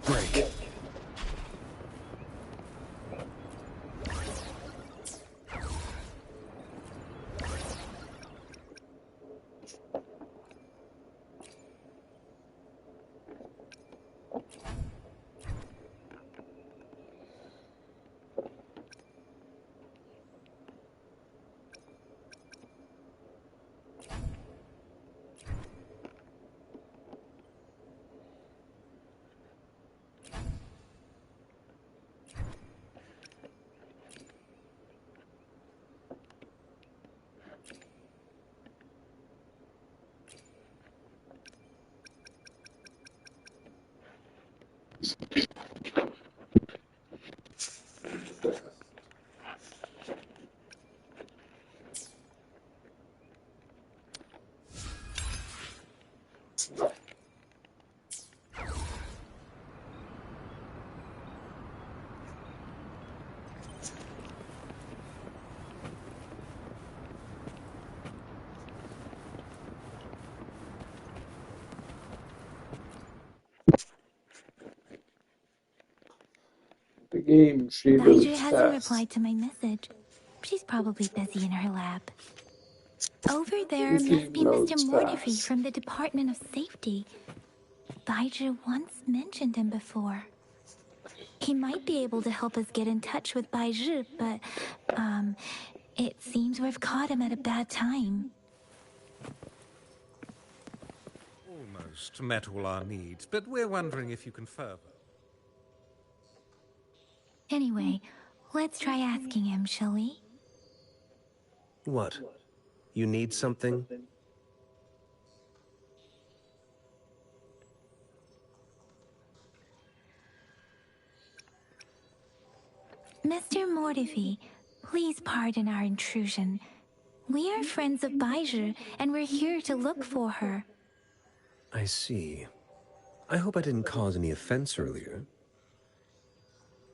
Break. The game she Nigel really hasn't fast. replied to my message. She's probably busy in her lab. Over there The must game be Mr. loads Mortefi fast. from the Department of Safety. Baiju once mentioned him before. He might be able to help us get in touch with Baiju, but, it seems we've caught him at a bad time. Almost met all our needs, but we're wondering if you can further. Anyway, let's try asking him, shall we? What? You need something? Mr. Mortefi, please pardon our intrusion. We are friends of Baiju, and we're here to look for her. I see. I hope I didn't cause any offense earlier.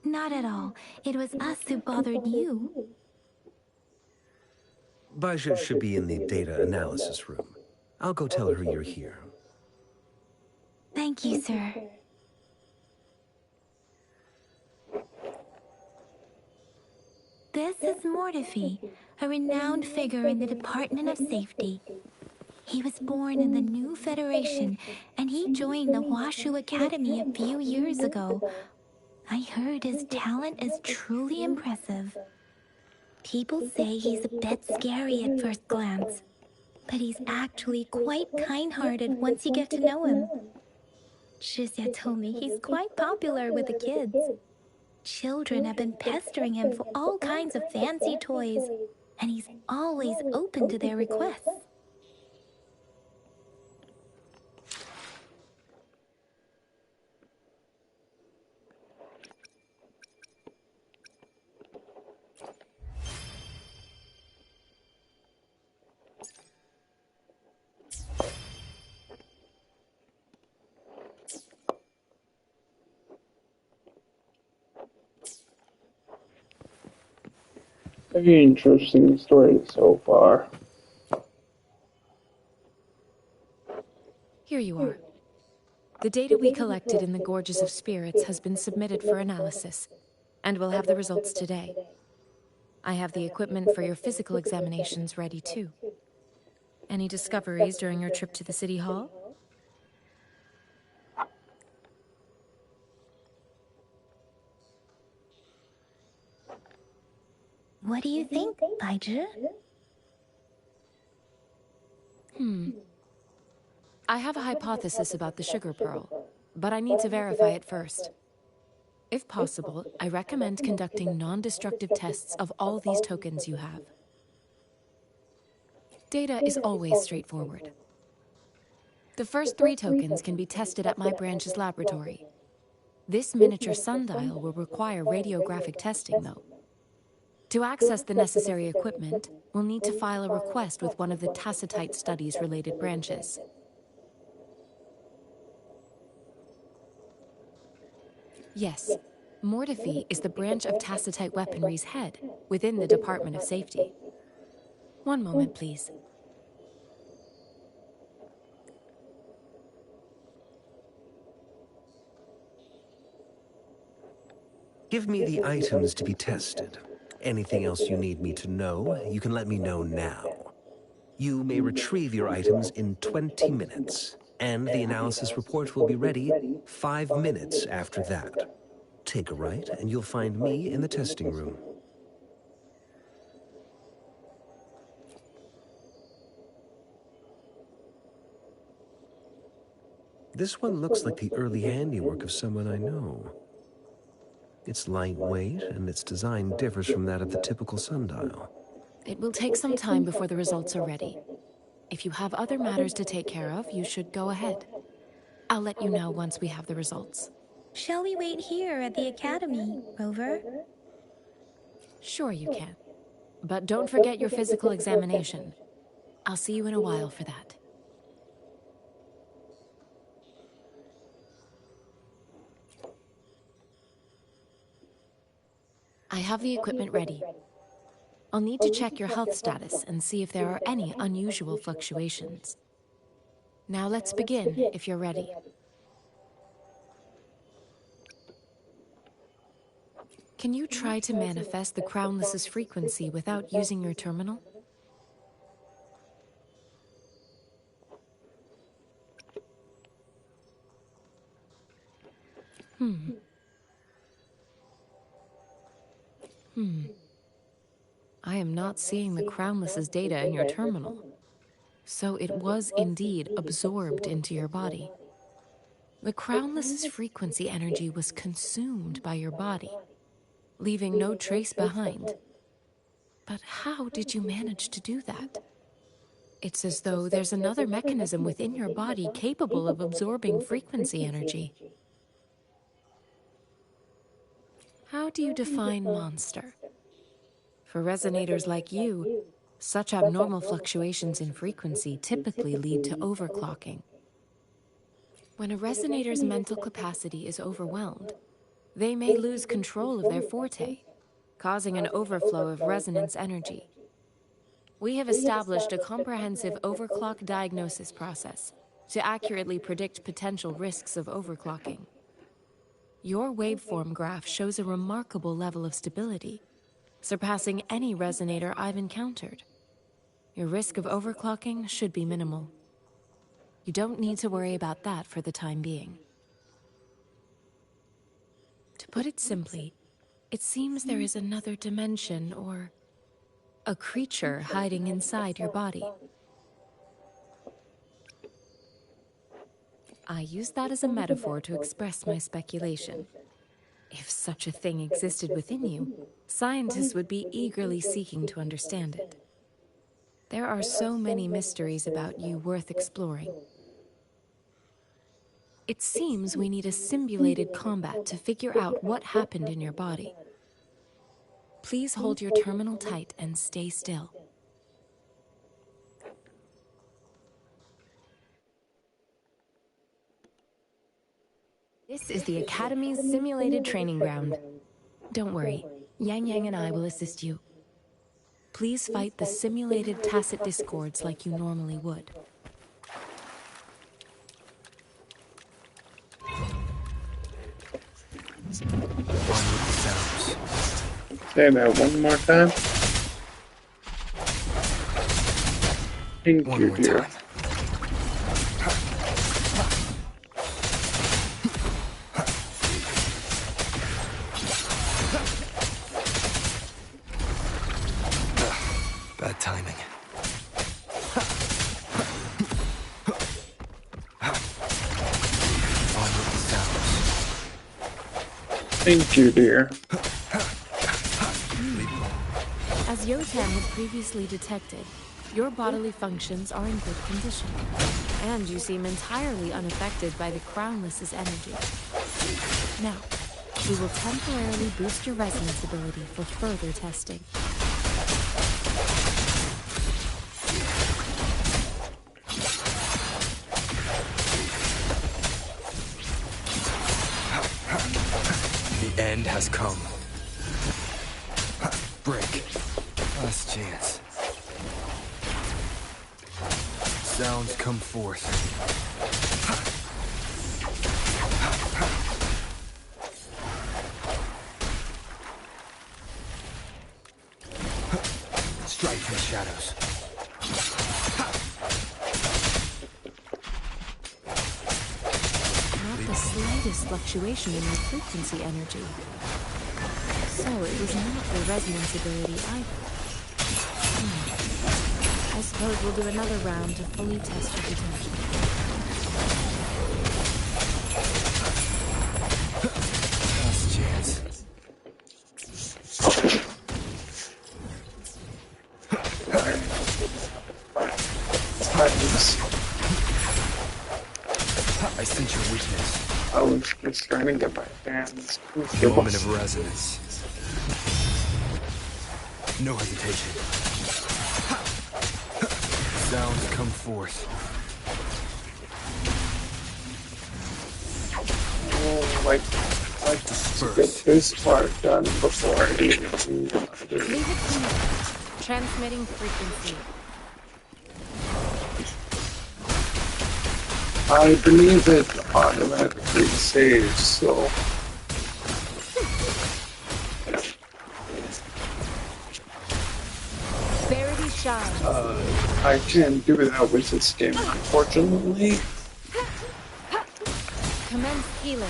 Not at all. It was us who bothered you. Baja should be in the data analysis room. I'll go tell her you're here. Thank you, sir. This is Mortefi, a renowned figure in the Department of Safety. He was born in the new Federation, and he joined the Washu Academy a few years ago. I heard his talent is truly impressive. People say he's a bit scary at first glance, but he's actually quite kind-hearted once you get to know him. Shizia told me he's quite popular with the kids. Children have been pestering him for all kinds of fancy toys, and he's always open to their requests. Very interesting story so far. Here you are. The data we collected in the Gorges of Spirits has been submitted for analysis, and we'll have the results today. I have the equipment for your physical examinations ready too. Any discoveries during your trip to the City Hall? What do you think, Baiju? I have a hypothesis about the sugar pearl, but I need to verify it first. If possible, I recommend conducting non-destructive tests of all these tokens you have. Data is always straightforward. The first 3 tokens can be tested at my branch's laboratory. This miniature sundial will require radiographic testing, though. To access the necessary equipment, we'll need to file a request with one of the Tacitite Studies-related branches. Yes, Mortefi is the branch of Tacitite Weaponry's head within the Department of Safety. One moment, please. Give me the items to be tested. Anything else you need me to know, you can let me know now. You may retrieve your items in 20 minutes, and the analysis report will be ready 5 minutes after that. Take a right, and you'll find me in the testing room. This one looks like the early handiwork of someone I know. It's lightweight, and its design differs from that of the typical sundial. It will take some time before the results are ready. If you have other matters to take care of, you should go ahead. I'll let you know once we have the results. Shall we wait here at the Academy, Rover? Sure you can. But don't forget your physical examination. I'll see you in a while for that. I have the equipment ready. I'll need to check your health status and see if there are any unusual fluctuations. Now let's begin, if you're ready. Can you try to manifest the Crownless's frequency without using your terminal? I am not seeing the Crownless's data in your terminal. So it was indeed absorbed into your body. The Crownless's frequency energy was consumed by your body, leaving no trace behind. But how did you manage to do that? It's as though there's another mechanism within your body capable of absorbing frequency energy. How do you define monster? For resonators like you, such abnormal fluctuations in frequency typically lead to overclocking. When a resonator's mental capacity is overwhelmed, they may lose control of their forte, causing an overflow of resonance energy. We have established a comprehensive overclock diagnosis process to accurately predict potential risks of overclocking. Your waveform graph shows a remarkable level of stability, surpassing any resonator I've encountered. Your risk of overclocking should be minimal. You don't need to worry about that for the time being. To put it simply, it seems there is another dimension or a creature hiding inside your body. I use that as a metaphor to express my speculation. If such a thing existed within you, scientists would be eagerly seeking to understand it. There are so many mysteries about you worth exploring. It seems we need a simulated combat to figure out what happened in your body. Please hold your terminal tight and stay still. This is the Academy's simulated training ground. Don't worry, Yang Yang and I will assist you. Please fight the simulated tacit discords like you normally would. Say that one more time. Thank One you, more dear. time. Bad timing. On with the sounds. Thank you, dear. As Yotan had previously detected, your bodily functions are in good condition, and you seem entirely unaffected by the Crownless's energy. Now, we will temporarily boost your resonance ability for further testing. The end has come. Break. Last chance. Sounds come forth. Strike from the shadows. Not the slightest fluctuation in your frequency energy. So it was not your resonance ability either. I suppose we'll do another round to fully test your potential. Last chance. I sense your weakness. I was just trying to get my hands. Moment of resonance. No hesitation. Sounds come forth. Oh, like to get this part done before I even do the other. Leave it to me. Transmitting frequency. I believe it automatically saves, so Verity shines. I can't do that with this game, unfortunately. Commence healing.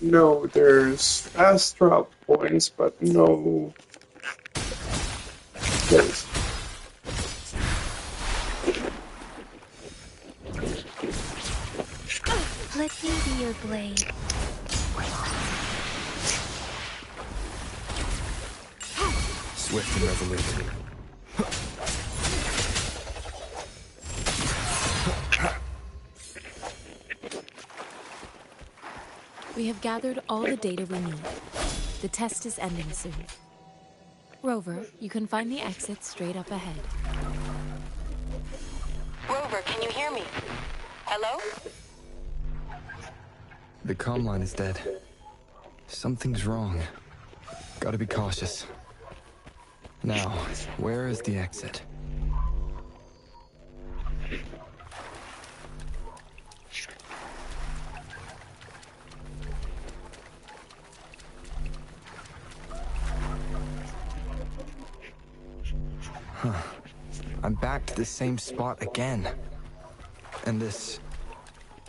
No, there's fast drop points, but no. There's Let me be your blade. Swift and resolute. We have gathered all the data we need. The test is ending soon. Rover, you can find the exit straight up ahead. Rover, can you hear me? Hello? The comm line is dead. Something's wrong. Gotta be cautious. Now, where is the exit? Huh. I'm back to the same spot again. And this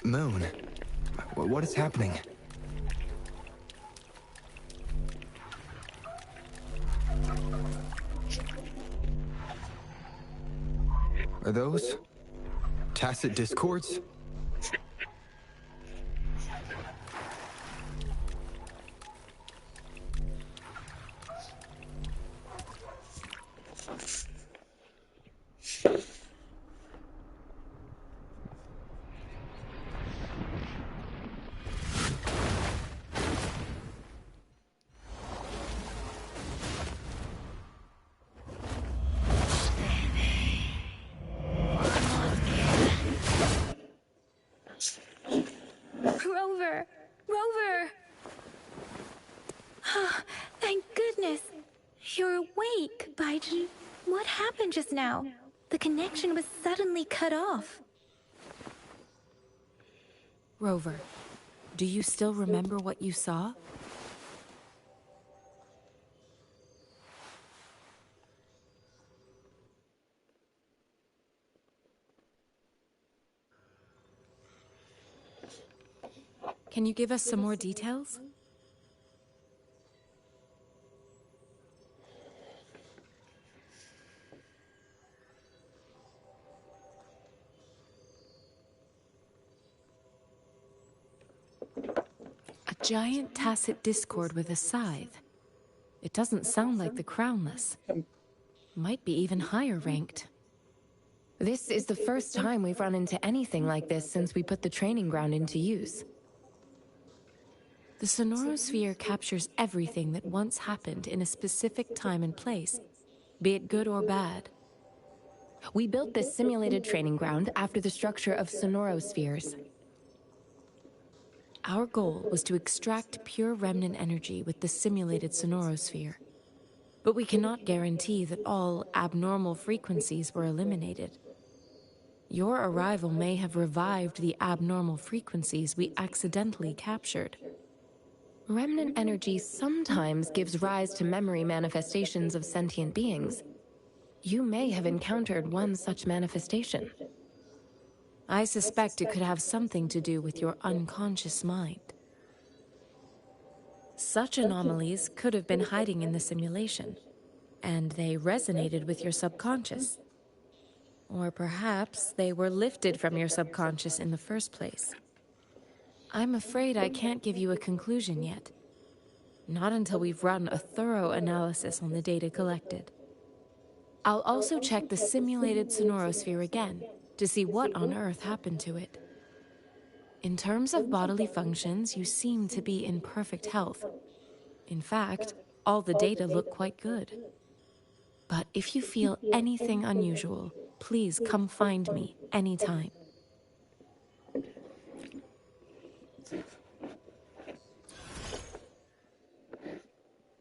moon. What is happening? Are those tacit discords? Rover! Rover! Oh, thank goodness. You're awake, Baiju. What happened just now? The connection was suddenly cut off. Rover, do you still remember what you saw? Can you give us some more details? A giant tacit discord with a scythe. It doesn't sound like the Crownless. Might be even higher ranked. This is the first time we've run into anything like this since we put the training ground into use. The sonorosphere captures everything that once happened in a specific time and place, be it good or bad. We built this simulated training ground after the structure of sonorospheres. Our goal was to extract pure remnant energy with the simulated sonorosphere. But we cannot guarantee that all abnormal frequencies were eliminated. Your arrival may have revived the abnormal frequencies we accidentally captured. Remnant energy sometimes gives rise to memory manifestations of sentient beings. You may have encountered one such manifestation. I suspect it could have something to do with your unconscious mind. Such anomalies could have been hiding in the simulation, and they resonated with your subconscious. Or perhaps they were lifted from your subconscious in the first place. I'm afraid I can't give you a conclusion yet. Not until we've run a thorough analysis on the data collected. I'll also check the simulated sonorosphere again to see what on earth happened to it. In terms of bodily functions, you seem to be in perfect health. In fact, all the data look quite good. But if you feel anything unusual, please come find me anytime.